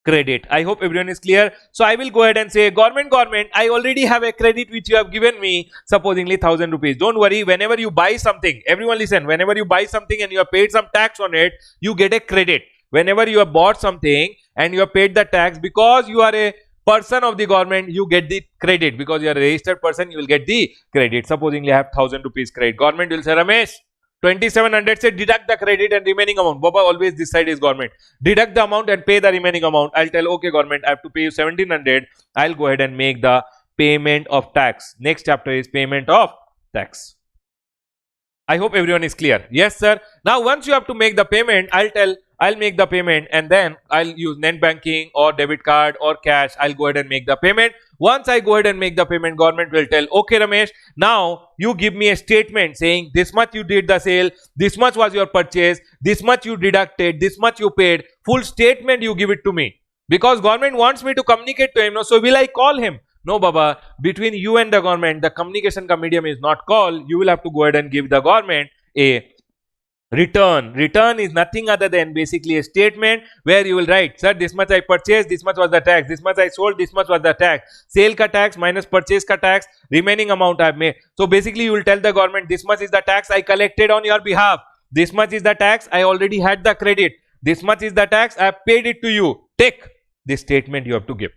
credit. I hope everyone is clear. So I will go ahead and say, government, I already have a credit which you have given me, supposingly 1000 rupees. Don't worry, whenever you buy something, everyone listen, whenever you buy something and you have paid some tax on it, you get a credit. Whenever you have bought something and you have paid the tax, because you are a person of the government, you get the credit. Because you are a registered person, you will get the credit. Supposingly I have 1000 rupees credit. Government will say, Ramesh, 2700, say deduct the credit and remaining amount. Baba, always this side is government. Deduct the amount and pay the remaining amount. I'll tell, okay government, I have to pay you 1700. I'll go ahead and make the payment of tax. Next chapter is payment of tax. I hope everyone is clear. Yes, sir. Now, once you have to make the payment, I'll make the payment and then I'll use net banking or debit card or cash. I'll go ahead and make the payment. Once I go ahead and make the payment, government will tell, okay Ramesh, now you give me a statement saying this much you did the sale, this much was your purchase, this much you deducted, this much you paid. Full statement you give it to me. Because government wants me to communicate to him. No, so will I call him? No, Baba, between you and the government, the communication medium is not call. You will have to go ahead and give the government a Return is nothing other than basically a statement where you will write, sir, this much I purchased, this much was the tax, this much I sold, this much was the tax, sale ka tax minus purchase ka tax, remaining amount I have made. So basically you will tell the government, this much is the tax I collected on your behalf, this much is the tax I already had the credit, this much is the tax I have paid it to you. Take this statement you have to give.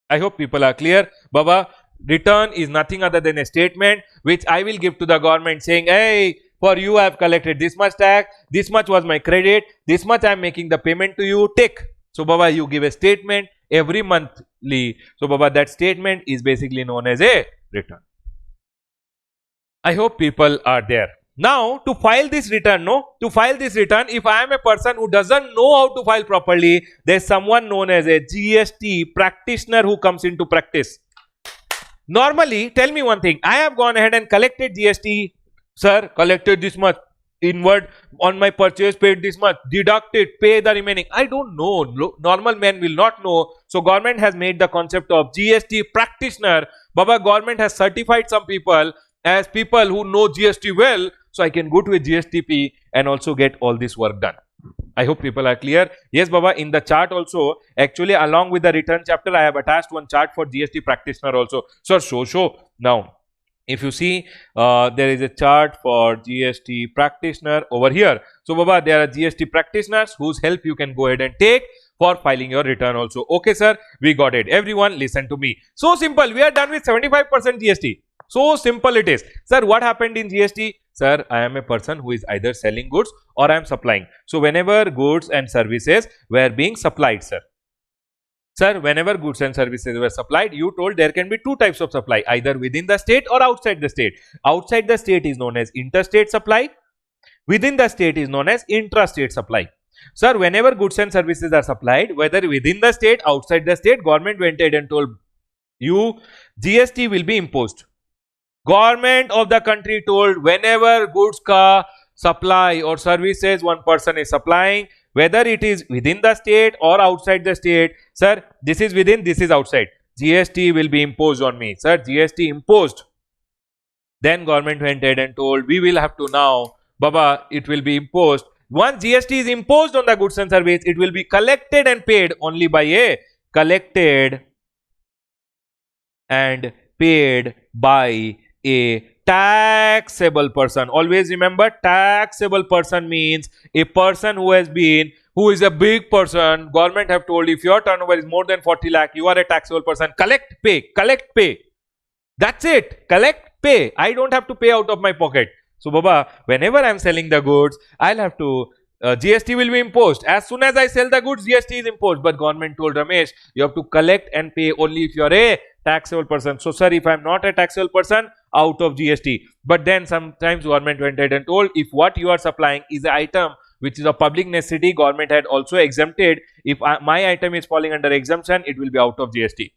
I hope people are clear. Baba, return is nothing other than a statement which I will give to the government saying, hey, for you I have collected this much tax, this much was my credit, this much I am making the payment to you, take. So Baba, you give a statement every monthly. So Baba, that statement is basically known as a return. I hope people are there. Now to file this return, if I am a person who doesn't know how to file properly, there is someone known as a GST practitioner who comes into practice. Normally, tell me one thing, I have gone ahead and collected GST, sir, collected this much, inward on my purchase, paid this much, deduct it, pay the remaining. I don't know, normal man will not know. So government has made the concept of GST practitioner. Baba, government has certified some people as people who know GST well, so I can go to a GSTP and also get all this work done. I hope people are clear. Yes, Baba, in the chart also, actually along with the return chapter, I have attached one chart for GST practitioner also. Sir, show. Now, if you see, there is a chart for GST practitioner over here. So, Baba, there are GST practitioners whose help you can go ahead and take for filing your return also. Okay, sir, we got it. Everyone, listen to me. So simple, we are done with 75% GST. So simple it is. Sir, what happened in GST? Sir, I am a person who is either selling goods or I am supplying. So whenever goods and services were being supplied, sir. Sir, whenever goods and services were supplied, you told there can be two types of supply, either within the state or outside the state. Outside the state is known as interstate supply. Within the state is known as intrastate supply. Sir, whenever goods and services are supplied, whether within the state, outside the state, government went ahead and told you GST will be imposed. Government of the country told whenever goods ka supply or services one person is supplying, whether it is within the state or outside the state, sir, this is within, this is outside, GST will be imposed on me. Sir, GST imposed. Then government went ahead and told we will have to now, Baba, it will be imposed. Once GST is imposed on the goods and service, it will be collected and paid only by a collected and paid by a taxable person. Always remember, taxable person means a person who is a big person. Government have told if your turnover is more than 40 lakh, you are a taxable person. Collect, pay. That's it. Collect, pay. I don't have to pay out of my pocket. So Baba, whenever I am selling the goods, I'll have to GST will be imposed. As soon as I sell the goods, GST is imposed. But government told Ramesh, you have to collect and pay only if you are a taxable person. So sir, if I am not a taxable person, out of GST. But then sometimes government went ahead and told if what you are supplying is an item which is a public necessity, government had also exempted. If my item is falling under exemption, it will be out of GST.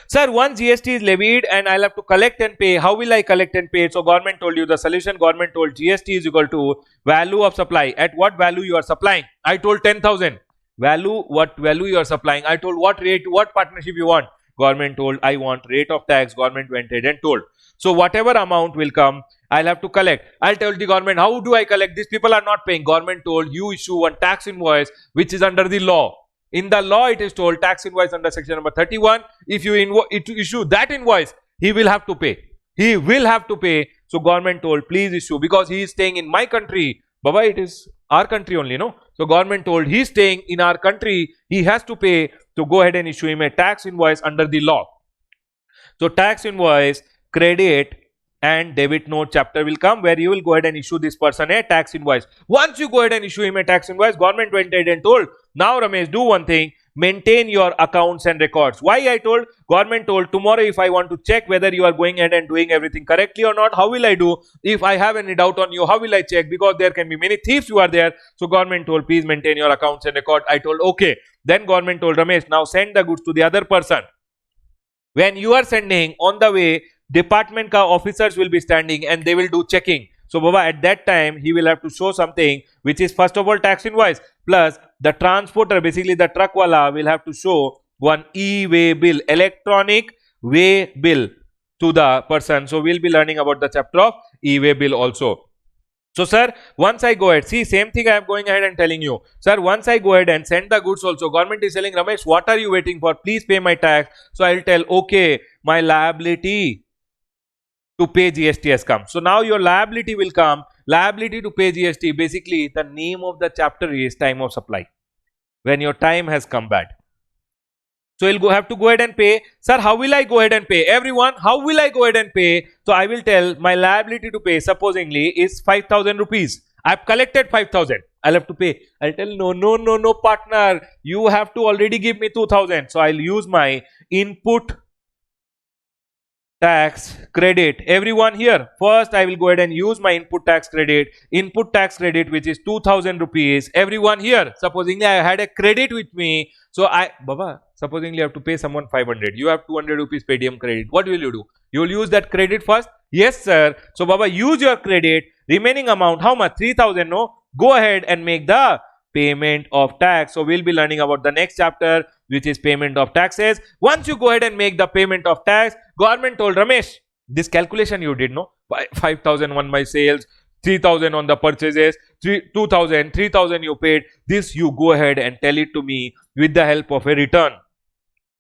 Sir, once GST is levied and I'll have to collect and pay, how will I collect and pay? So government told you the solution. Government told GST is equal to value of supply. At what value you are supplying? I told 10,000. Value, what value you are supplying? I told what rate, what partnership you want? Government told I want rate of tax. Government went ahead and told. So whatever amount will come, I'll have to collect. I'll tell the government, how do I collect? These people are not paying. Government told you issue one tax invoice which is under the law. In the law, it is told tax invoice under section number 31. If you issue that invoice, he will have to pay. He will have to pay. So government told, please issue, because he is staying in my country. Baba, it is our country only, no? So government told he is staying in our country. He has to pay. So go ahead and issue him a tax invoice under the law. So tax invoice, credit and debit note chapter will come where you will go ahead and issue this person a tax invoice. Once you go ahead and issue him a tax invoice, government went ahead and told, now Ramesh, do one thing, maintain your accounts and records. Why I told? Government told tomorrow if I want to check whether you are going ahead and doing everything correctly or not, how will I do? If I have any doubt on you, how will I check? Because there can be many thieves who are there. So government told, please maintain your accounts and record. I told, okay. Then government told Ramesh, now send the goods to the other person. When you are sending, on the way, department ka officers will be standing and they will do checking. So Baba, at that time, he will have to show something which is first of all tax invoice, plus the transporter, basically the truck wala, will have to show one e-way bill, electronic way bill to the person. So we'll be learning about the chapter of e-way bill also. So, sir, once I go ahead, see, same thing I am going ahead and telling you. Sir, once I go ahead and send the goods also, government is telling, Ramesh, what are you waiting for? Please pay my tax. So, I'll tell, okay, my liability to pay GST has come. So, now your liability will come. Liability to pay GST, basically, the name of the chapter is time of supply. When your time has come back. So you'll have to go ahead and pay. Sir, how will I go ahead and pay? Everyone, how will I go ahead and pay? So I will tell my liability to pay, supposingly, is 5,000 rupees. I've collected 5,000. I'll have to pay. I'll tell, no, partner. You have to already give me 2,000. So I'll use my input tax credit. Everyone here, first I will go ahead and use my input tax credit, which is 2,000 rupees. Everyone here, supposingly I had a credit with me, so Baba, supposingly I have to pay someone 500, you have 200 rupees Paytm credit. What will you do? You will use that credit first? Yes, sir. So Baba, use your credit. Remaining amount, how much? 3,000. No, go ahead and make the payment of tax. So we'll be learning about the next chapter, which is payment of taxes. Once you go ahead and make the payment of tax, government told, Ramesh, this calculation you did, no, 5,000 on my sales, 3,000 on the purchases, 2,000, 3,000 you paid. This you go ahead and tell it to me with the help of a return.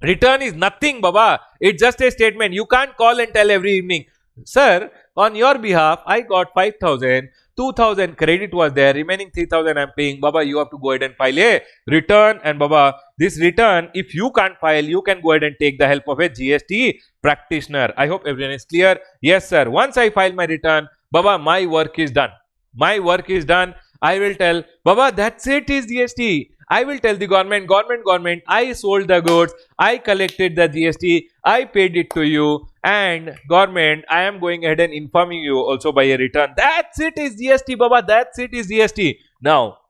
Return is nothing, Baba. It's just a statement. You can't call and tell every evening, sir, on your behalf, I got 5,000. 2,000 credit was there, remaining 3,000 I'm paying. Baba, you have to go ahead and file a return. And Baba, this return, if you can't file, you can go ahead and take the help of a GST practitioner. I hope everyone is clear. Yes, sir. Once I file my return, Baba, my work is done. My work is done. I will tell, Baba, that's it is GST. I will tell the government, I sold the goods, I collected the GST, I paid it to you, and government, I am going ahead and informing you also by a return. That's it is GST, Baba, that's it is GST. Now,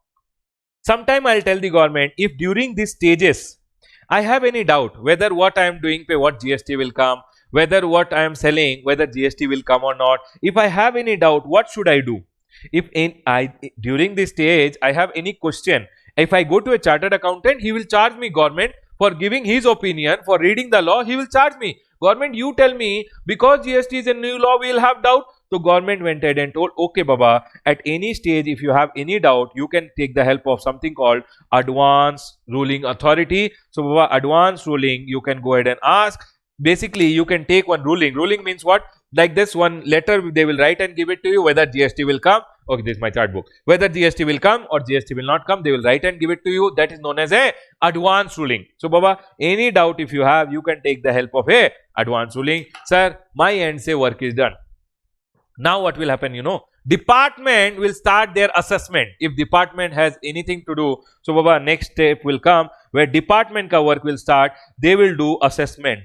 sometime I'll tell the government, if during these stages, I have any doubt whether what I am doing, what GST will come, whether what I am selling, whether GST will come or not. If I have any doubt, what should I do? If during this stage, I have any question, if I go to a chartered accountant, he will charge me, government, for giving his opinion, for reading the law, he will charge me. Government, you tell me, because GST is a new law, we will have doubt. So government went ahead and told, okay, Baba, at any stage, if you have any doubt, you can take the help of something called Advanced Ruling Authority. So Baba, advanced ruling, you can go ahead and ask. Basically, you can take one ruling. Ruling means what? Like this one letter, they will write and give it to you, whether GST will come. Okay, this is my chart book. Whether GST will come or GST will not come, they will write and give it to you. That is known as a advanced ruling. So, Baba, any doubt if you have, you can take the help of a advanced ruling. Sir, my end say work is done. Now, what will happen? Department will start their assessment. If department has anything to do, so Baba, next step will come where department ka work will start. They will do assessment.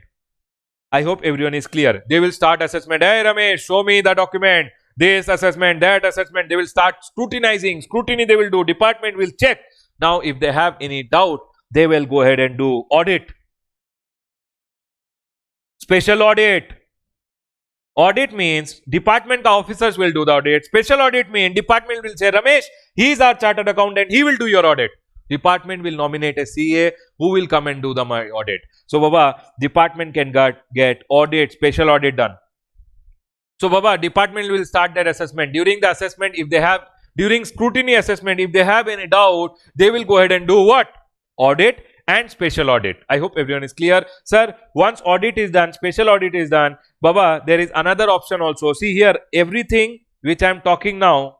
I hope everyone is clear. They will start assessment. Hey Ramesh, show me the document. This assessment, that assessment. They will start scrutinizing. Scrutiny they will do. Department will check. Now, if they have any doubt, they will go ahead and do audit. Special audit. Audit means department officers will do the audit. Special audit means department will say, Ramesh, he is our chartered accountant. He will do your audit. Department will nominate a CA who will come and do the my audit. So, Baba, department can get audit, special audit done. So, Baba, department will start their assessment. During the assessment, if they have, during scrutiny assessment, if they have any doubt, they will go ahead and do what? Audit and special audit. I hope everyone is clear. Sir, once audit is done, special audit is done, Baba, there is another option also. See here, everything which I am talking now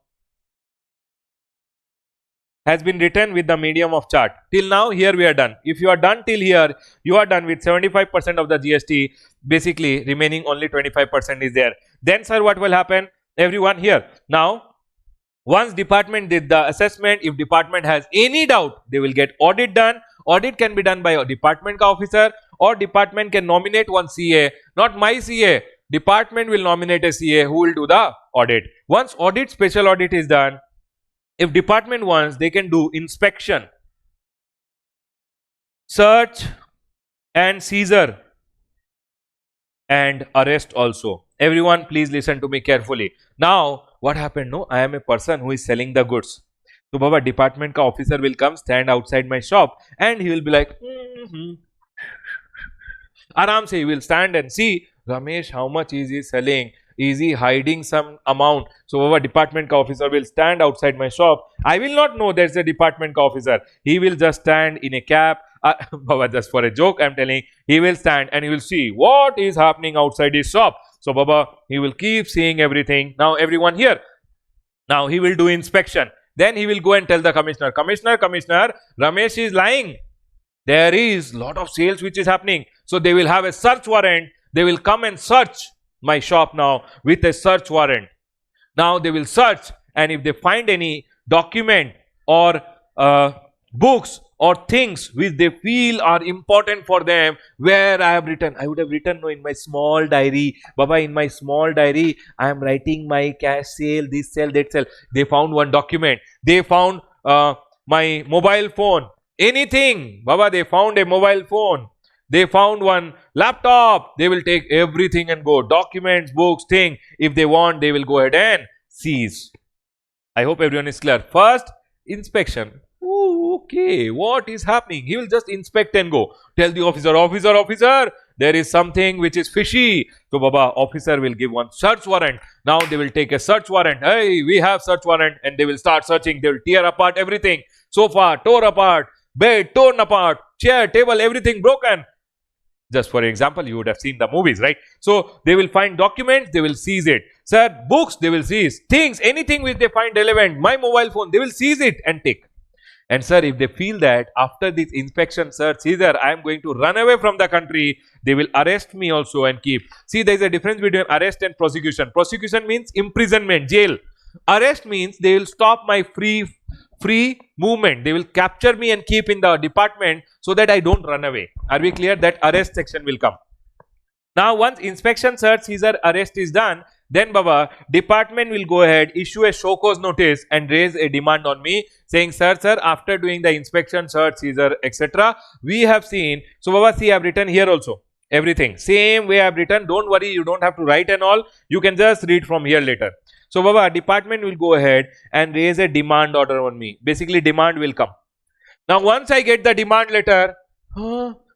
has been written with the medium of chart. Till now, here we are done. If you are done till here, you are done with 75% of the GST. Basically, remaining only 25% is there. Then, sir, what will happen? Everyone here. Now, once department did the assessment, if department has any doubt, they will get audit done. Audit can be done by a department officer, or department can nominate one CA. Not my CA. Department will nominate a CA who will do the audit. Once audit, special audit is done, if department wants, they can do inspection, search and seizure, and arrest also. Everyone, please listen to me carefully. Now, what happened? No, I am a person who is selling the goods. So, Baba, department ka officer will come, stand outside my shop, and he will be like, Aram se, he will stand and see, Ramesh, how much is he selling? is he hiding some amount? So our department ka officer will stand outside my shop. I will not know there's a department ka officer. He will just stand in a cap. Baba, just for a joke, I'm telling. He will stand and he will see what is happening outside his shop. So Baba, he will keep seeing everything. Now everyone here. Now he will do inspection. Then he will go and tell the commissioner, Commissioner, Ramesh is lying. There is lot of sales which is happening. So they will have a search warrant. They will come and search my shop now with a search warrant. Now they will search, and if they find any document or books or things which they feel are important for them, where I have written, I would have written no, in my small diary, Baba, in my small diary, I am writing my cash sale, this sale, that sale. They found one document. They found my mobile phone. Anything, Baba, they found a mobile phone. They found one laptop. They will take everything and go. Documents, books, thing. If they want, they will go ahead and seize. I hope everyone is clear. First, inspection. Ooh, okay, what is happening? He will just inspect and go. Tell the officer, officer, there is something which is fishy. So, Baba, officer will give one search warrant. Now they will take a search warrant. Hey, we have search warrant, and they will start searching. They will tear apart everything. Sofa, tore apart. Bed, torn apart. Chair, table, everything broken. Just for example, you would have seen the movies, right? So, they will find documents, they will seize it. Sir, books, they will seize. Things, anything which they find relevant. My mobile phone, they will seize it and take. And sir, if they feel that after this inspection search, either I am going to run away from the country, they will arrest me also and keep. See, there is a difference between arrest and prosecution. Prosecution means imprisonment, jail. Arrest means they will stop my free movement. They will capture me and keep in the department so that I don't run away. Are we clear? That arrest section will come. Now, once inspection search, seizure, arrest is done, then Baba, department will go ahead, issue a show cause notice and raise a demand on me saying, sir, after doing the inspection, search, seizure, etc., we have seen. So Baba, see, I have written here also everything. Same way I have written. Don't worry, you don't have to write and all. You can just read from here later. So Baba, department will go ahead and raise a demand order on me. Basically, demand will come. Now, once I get the demand letter,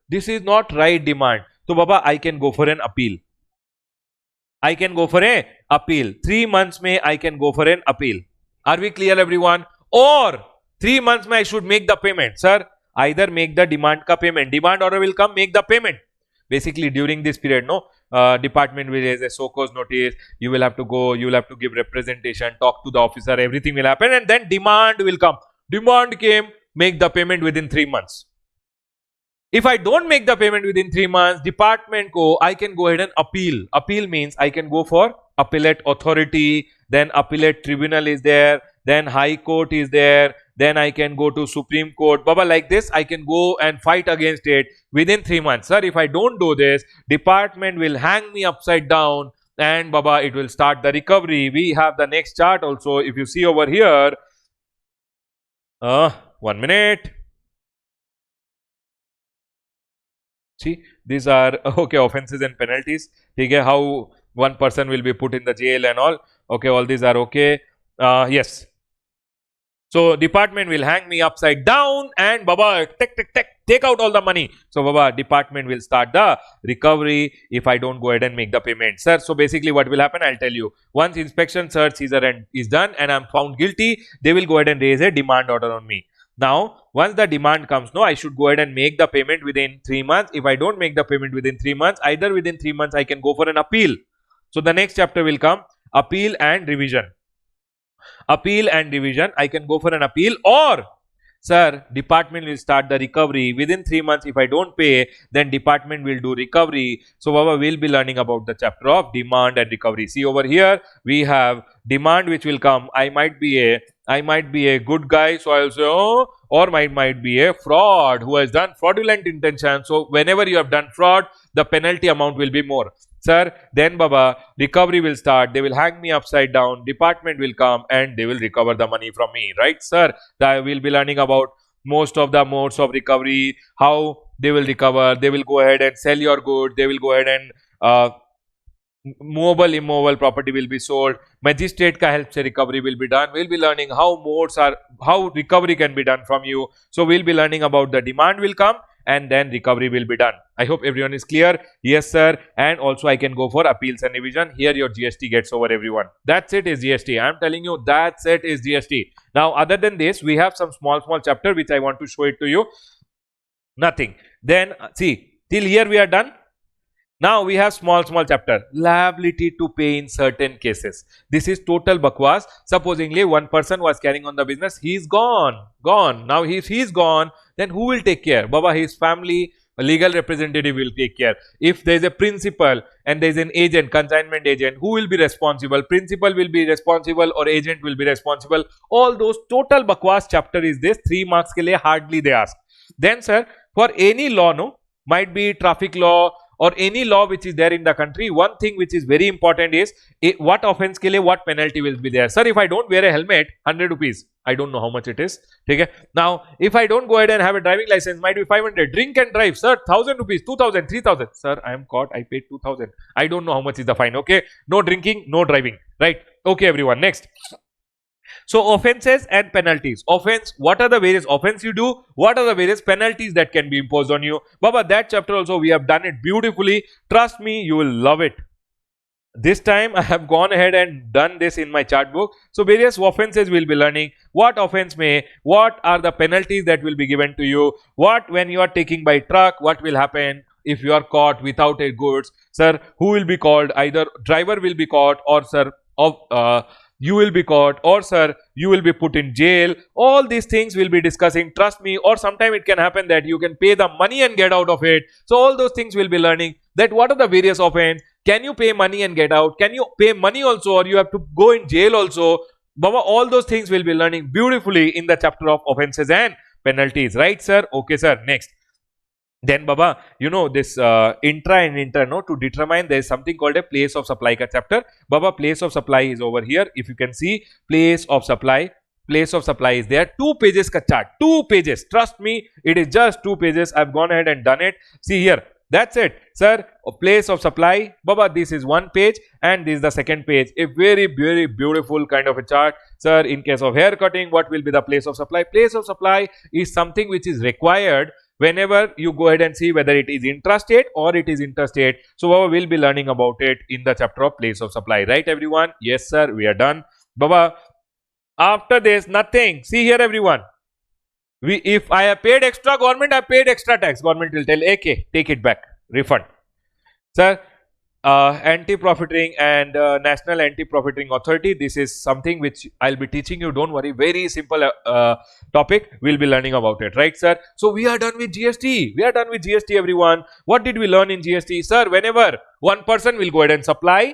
this is not right demand. So Baba, I can go for an appeal. I can go for an appeal. 3 months may I can go for an appeal. Are we clear, everyone? Or 3 months may I should make the payment. Sir, either make the demand ka payment. Demand order will come, make the payment. Basically, during this period, no, department will raise a show cause notice. You will have to go, you will have to give representation, talk to the officer, everything will happen, and then demand will come. Demand came, make the payment within 3 months. If I don't make the payment within 3 months, department ko, I can go ahead and appeal. Appeal means I can go for appellate authority, then appellate tribunal is there, then high court is there, then I can go to Supreme Court. Baba, like this, I can go and fight against it within 3 months. Sir, if I don't do this, department will hang me upside down and Baba, it will start the recovery. We have the next chart also. If you see over here, 1 minute. See, these are okay, offenses and penalties. Okay, how one person will be put in the jail and all. Okay, all these are okay. Yes. So department will hang me upside down and Baba, take out all the money. So Baba, department will start the recovery if I don't go ahead and make the payment. Sir, so basically what will happen, I'll tell you. Once inspection, search, seizure is done and I'm found guilty, they will go ahead and raise a demand order on me. Now, once the demand comes, no, I should go ahead and make the payment within 3 months. If I don't make the payment within 3 months, either within 3 months, I can go for an appeal. So the next chapter will come, appeal and revision. Appeal and revision, I can go for an appeal, or sir, department will start the recovery within 3 months. If I don't pay, then department will do recovery. So Baba, we'll be learning about the chapter of demand and recovery. See over here, we have demand which will come. I might be a good guy, so I'll say, oh, or might be a fraud who has done fraudulent intention. So whenever you have done fraud, the penalty amount will be more. Sir, then Baba, recovery will start. They will hang me upside down. Department will come and they will recover the money from me. Right, sir? That we'll be learning about most of the modes of recovery, how they will recover. They will go ahead and sell your goods. They will go ahead and movable, immovable property will be sold. Magistrate ka help se recovery will be done. We'll be learning how modes are, how recovery can be done from you. So we'll be learning about the demand will come and then recovery will be done. I hope everyone is clear. Yes sir. And also I can go for appeals and revision. Here your GST gets over, everyone. That's it, is GST. I'm telling you, that's it, is GST. Now other than this, we have some small chapter which I want to show it to you. Nothing. Then see, till here we are done. Now we have small chapter, liability to pay in certain cases. This is total bakwas. Supposingly one person was carrying on the business, he's gone. Now if he's gone, then who will take care? Baba, his family, a legal representative will take care. If there is a principal and there is an agent, consignment agent, who will be responsible? Principal will be responsible or agent will be responsible. All those total bakwas chapter is this. 3 marks ke liye hardly they ask. Then sir, for any law, no, might be traffic law or any law which is there in the country, one thing which is very important is what offense ke liye what penalty will be there. Sir, if I don't wear a helmet, 100 rupees. I don't know how much it is. Okay. Now, if I don't go ahead and have a driving license, might be 500. Drink and drive, sir, 1000 rupees, 2000, 3000. Sir, I am caught. I paid 2000. I don't know how much is the fine. Okay. No drinking, no driving. Right. Okay, everyone. Next. So offenses and penalties. Offense, what are the various offense you do? What are the various penalties that can be imposed on you? Baba, that chapter also we have done it beautifully. Trust me, you will love it. This time I have gone ahead and done this in my chart book. So various offenses we'll be learning. What offense may, what are the penalties that will be given to you? What when you are taking by truck, what will happen? If you are caught without a goods, sir, who will be called? Either driver will be caught or sir, you will be caught or sir, you will be put in jail. All these things we'll be discussing. Trust me, or sometime it can happen that you can pay the money and get out of it. So all those things we'll be learning. That what are the various offense? Can you pay money and get out? Can you pay money also, or you have to go in jail also? Baba, all those things we'll be learning beautifully in the chapter of offenses and penalties. Right, sir? Okay, sir. Next. Then Baba, you know this intra and inter, no, to determine there is something called a place of supply ka chapter. Baba, place of supply is over here. If you can see, place of supply is there. 2 pages ka chart, 2 pages. Trust me, it is just 2 pages. I've gone ahead and done it. See here, that's it, sir. Place of supply, Baba, this is 1 page and this is the 2nd page. A very beautiful kind of a chart. Sir, in case of hair cutting, what will be the place of supply? Place of supply is something which is required whenever you go ahead and see whether it is intrastate or it is interstate. So Baba, we'll be learning about it in the chapter of place of supply. Right, everyone? Yes, sir. We are done. Baba, after this, nothing. See here, everyone. If I have paid extra, government have paid extra tax. Government will tell, okay, take it back, refund. Sir, anti-profiteering and National Anti-Profiteering Authority. This is something which I'll be teaching you. Don't worry. Very simple topic. We'll be learning about it. Right, sir? So we are done with GST. We are done with GST, everyone. What did we learn in GST? Sir, whenever one person will go ahead and supply,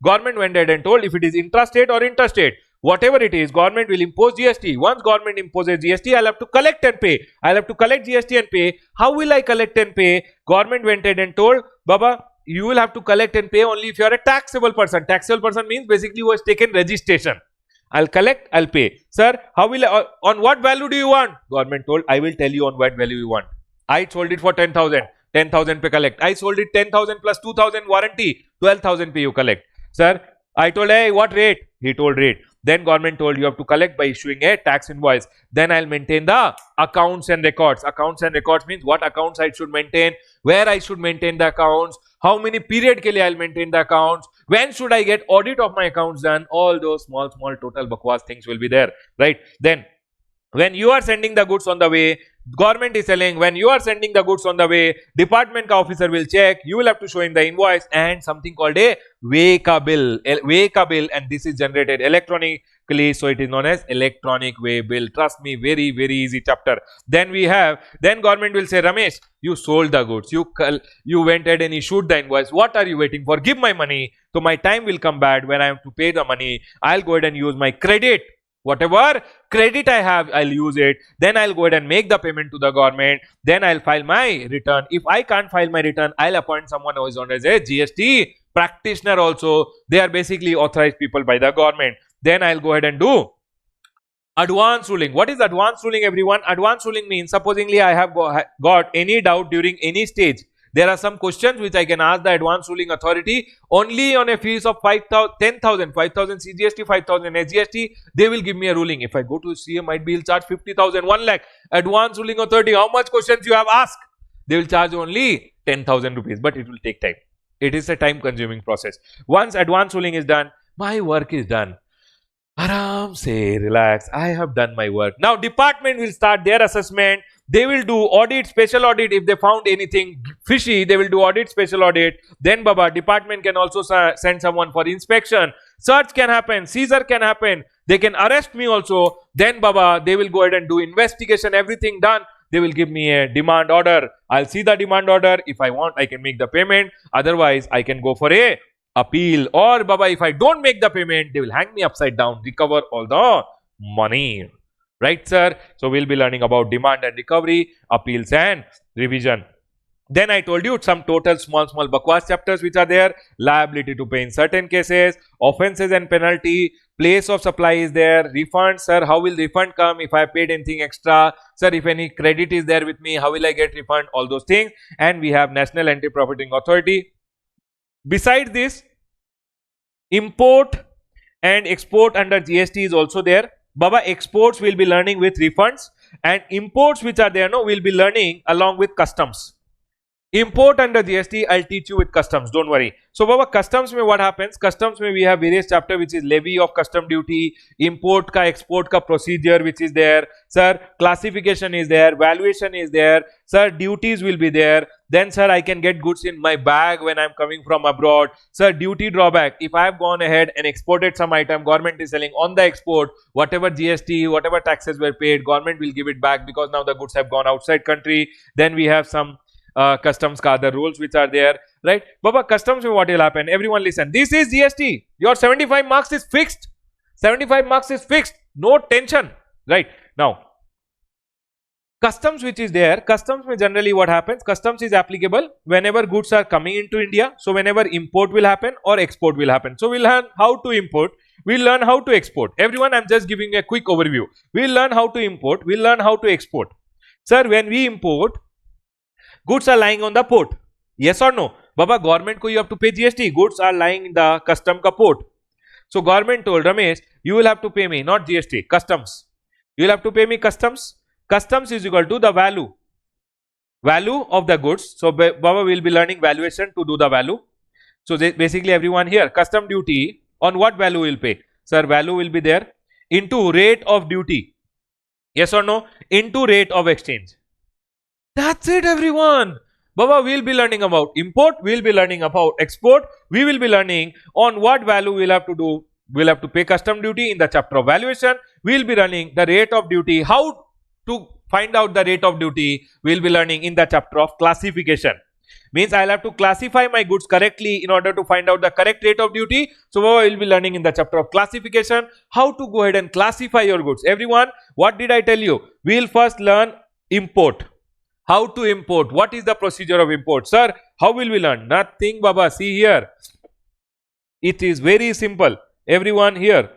government went ahead and told if it is intrastate or interstate, whatever it is, government will impose GST. Once government imposes GST, I'll have to collect and pay. I'll have to collect GST and pay. How will I collect and pay? Government went ahead and told, Baba, you will have to collect and pay only if you are a taxable person. Taxable person means basically who has taken registration. I'll collect, I'll pay. Sir, how will I, on what value do you want? Government told, I will tell you on what value you want. I sold it for 10,000. 10,000 pay collect. I sold it 10,000 plus 2,000 warranty. 12,000 pay you collect. Sir, I told, hey, what rate? He told rate. Then government told you have to collect by issuing a tax invoice. Then I'll maintain the accounts and records. Accounts and records means what accounts I should maintain, where I should maintain the accounts, how many period ke liye I'll maintain the accounts, when should I get audit of my accounts done. All those small total bakwas things will be there, right? Then when you are sending the goods on the way, government is telling when you are sending the goods on the way, department ka officer will check, you will have to show him the invoice and something called a Weigh-ka bill, and this is generated electronically, so it is known as electronic weigh bill. Trust me, very easy chapter. Then we have, then government will say, Ramesh, you sold the goods, you went ahead and issued the invoice, what are you waiting for? Give my money. So my time will come back when I have to pay the money. I'll go ahead and use my credit. Whatever credit I have, I'll use it. Then I'll go ahead and make the payment to the government. Then I'll file my return. If I can't file my return, I'll appoint someone who is known as a GST practitioner also. They are basically authorized people by the government. Then I'll go ahead and do advance ruling. What is advance ruling, everyone? Advance ruling means supposingly I have got any doubt during any stage. There are some questions which I can ask the advance ruling authority only on a fees of 10,000, 5,000 CGST, 5,000 SGST. They will give me a ruling. If I go to CM, might be charge 50,000, 1 lakh. Advance ruling authority, how much questions you have asked? they will charge only 10,000 rupees, but it will take time. It is a time consuming process. Once advance ruling is done, my work is done. Aram say, relax, I have done my work. Now department will start their assessment. They will do audit, special audit. If they found anything fishy, they will do audit, special audit. Then Baba, department can also send someone for inspection. Search can happen, seizure can happen. They can arrest me also. Then Baba, they will go ahead and do investigation, everything done. They will give me a demand order. I'll see the demand order. If I want, I can make the payment. Otherwise, I can go for a appeal. Or Baba, if I don't make the payment, they will hang me upside down, recover all the money. Right, sir? So we'll be learning about demand and recovery, appeals and revision. Then I told you some total small bakwas chapters which are there. Liability to pay in certain cases, offences and penalty, place of supply is there, refund, sir, how will refund come if I paid anything extra, sir, if any credit is there with me, how will I get refund, all those things. And we have National Anti-Profiting Authority. Besides this, import and export under GST is also there. Baba, exports will be learning with refunds, and imports which are there, no, we'll be learning along with customs. Import under GST, I'll teach you with customs, don't worry. So Baba, customs mein what happens? Customs mein we have various chapter which is levy of custom duty, import ka, export ka procedure which is there. Sir, classification is there, valuation is there. Sir, duties will be there. Then sir, I can get goods in my bag when I'm coming from abroad. Sir, duty drawback. If I have gone ahead and exported some item, government is selling on the export, whatever GST, whatever taxes were paid, government will give it back because now the goods have gone outside country. Then we have some customs ka other rules which are there, right? Baba, customs mein what will happen? Everyone listen. This is GST. Your 75 marks is fixed. 75 marks is fixed. No tension, right? Now, customs which is there, customs mein generally what happens? Customs is applicable whenever goods are coming into India. So, whenever import will happen or export will happen. So, we'll learn how to import. We'll learn how to export. Everyone, I'm just giving a quick overview. We'll learn how to import. We'll learn how to export. Sir, when we import, goods are lying on the port. Yes or no? Baba, government ko you have to pay GST. Goods are lying in the custom ka port. So government told Ramesh, you will have to pay me, not GST, customs. You will have to pay me customs. Customs is equal to the value. Value of the goods. So Baba will be learning valuation to do the value. So basically everyone here, custom duty on what value will pay? Sir, value will be there into rate of duty. Yes or no? Into rate of exchange. That's it, everyone. Baba, we'll be learning about import, we'll be learning about export, we will be learning on what value we'll have to do. We'll have to pay custom duty in the chapter of valuation. We'll be learning the rate of duty, how to find out the rate of duty. We'll be learning in the chapter of classification. Means I'll have to classify my goods correctly in order to find out the correct rate of duty. So Baba, we'll be learning in the chapter of classification how to go ahead and classify your goods. Everyone, what did I tell you? We'll first learn import. How to import? What is the procedure of import? Sir, how will we learn? Nothing, Baba. See here. It is very simple. Everyone here.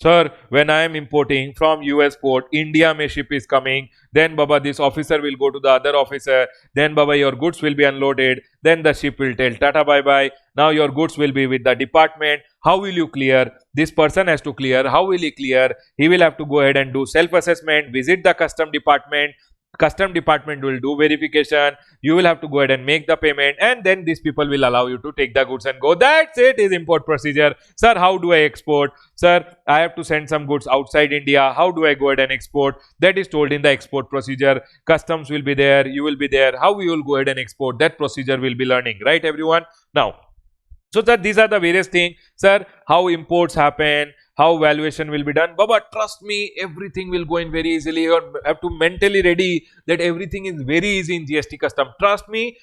Sir, when I am importing from US port, India mein ship is coming. Then Baba, this officer will go to the other officer. Then Baba, your goods will be unloaded. Then the ship will tell Tata bye bye. Now your goods will be with the department. How will you clear? This person has to clear. How will he clear? He will have to go ahead and do self-assessment, visit the custom department. Custom department will do verification. You will have to go ahead and make the payment, and then these people will allow you to take the goods and go. That's it, is import procedure. Sir, how do I export? Sir, I have to send some goods outside India. How do I go ahead and export? That is told in the export procedure. Customs will be there. You will be there. How you will go ahead and export? That procedure will be learning, right, everyone? Now, so sir, these are the various things. Sir, how imports happen, how valuation will be done. Baba, trust me, everything will go in very easily. You have to mentally ready that everything is very easy in GST custom. Trust me,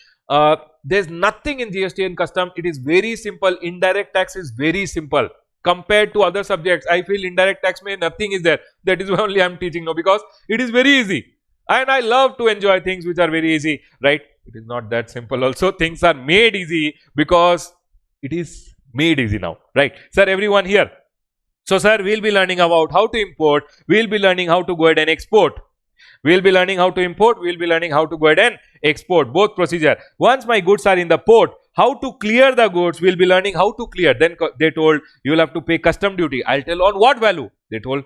there's nothing in GST and custom. It is very simple. Indirect tax is very simple compared to other subjects. I feel indirect tax may nothing is there. That is why only I'm teaching now, because it is very easy. And I love to enjoy things which are very easy, right? It is not that simple. Also, things are made easy because it is made easy now, right? Sir, everyone here. So, sir, we'll be learning about how to import. We'll be learning how to go ahead and export. We'll be learning how to import. We'll be learning how to go ahead and export. Both procedure. Once my goods are in the port, how to clear the goods. We'll be learning how to clear. Then they told you'll have to pay custom duty. I'll tell on what value. They told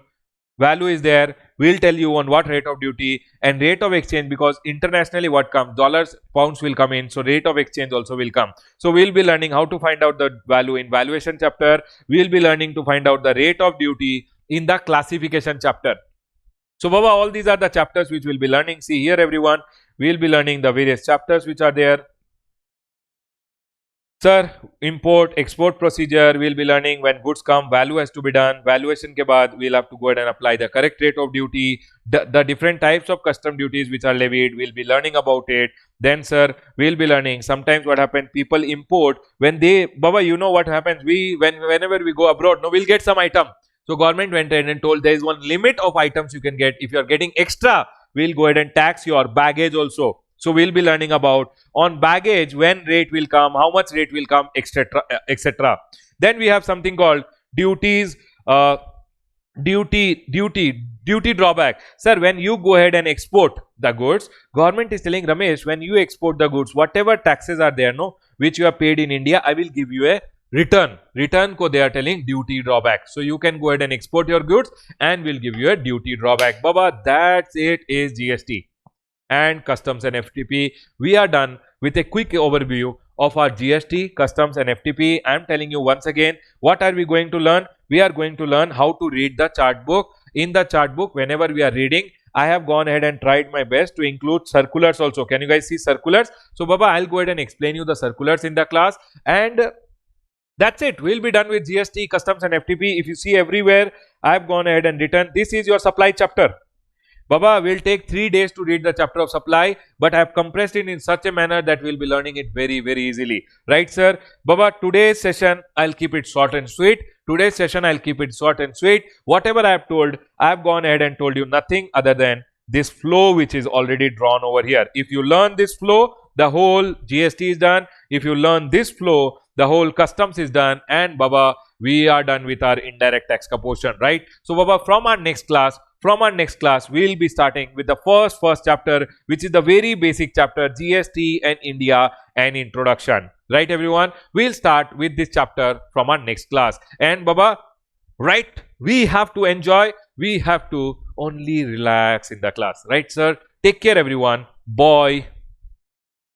value is there, we'll tell you on what rate of duty, and rate of exchange, because internationally what comes, dollars, pounds will come in, so rate of exchange also will come. So we'll be learning how to find out the value in valuation chapter. We'll be learning to find out the rate of duty in the classification chapter. So Baba, all these are the chapters which we'll be learning. See here everyone, we'll be learning the various chapters which are there. Sir, import export procedure, we'll be learning when goods come, value has to be done. Valuation ke baad, we'll have to go ahead and apply the correct rate of duty. The different types of custom duties which are levied, we'll be learning about it. Then sir, we'll be learning sometimes what happens, people import when they, Baba, you know what happens, whenever we go abroad, no, we'll get some item. So government went ahead and told there is one limit of items you can get. If you are getting extra, we'll go ahead and tax your baggage also. So we'll be learning about on baggage when rate will come, how much rate will come, etc., etc. Then we have something called duties, duty drawback. Sir, when you go ahead and export the goods, government is telling Ramesh, when you export the goods, whatever taxes are there, no, which you have paid in India, I will give you a return ko they are telling duty drawback. So you can go ahead and export your goods and we'll give you a duty drawback. Baba, that's it is GST and customs and FTP. We are done with a quick overview of our GST, customs and FTP. I am telling you once again, what are we going to learn? We are going to learn how to read the chart book. In the chart book, whenever we are reading, I have gone ahead and tried my best to include circulars also. Can you guys see circulars? So Baba, I'll go ahead and explain you the circulars in the class, and that's it. We'll be done with GST, customs and FTP. If you see everywhere, I've gone ahead and written, this is your supply chapter. Baba, we'll take 3 days to read the chapter of supply, but I have compressed it in such a manner that we'll be learning it very, very easily. Right, sir? Baba, today's session, I'll keep it short and sweet. Today's session, I'll keep it short and sweet. Whatever I have told, I have gone ahead and told you nothing other than this flow which is already drawn over here. If you learn this flow, the whole GST is done. If you learn this flow, the whole customs is done, and Baba, we are done with our indirect tax portion, right? So Baba, from our next class, we'll be starting with the first chapter, which is the very basic chapter, GST and India and introduction. Right, everyone? We'll start with this chapter from our next class. And Baba, right, we have to enjoy, we have to only relax in the class. Right, sir? Take care, everyone. Bye.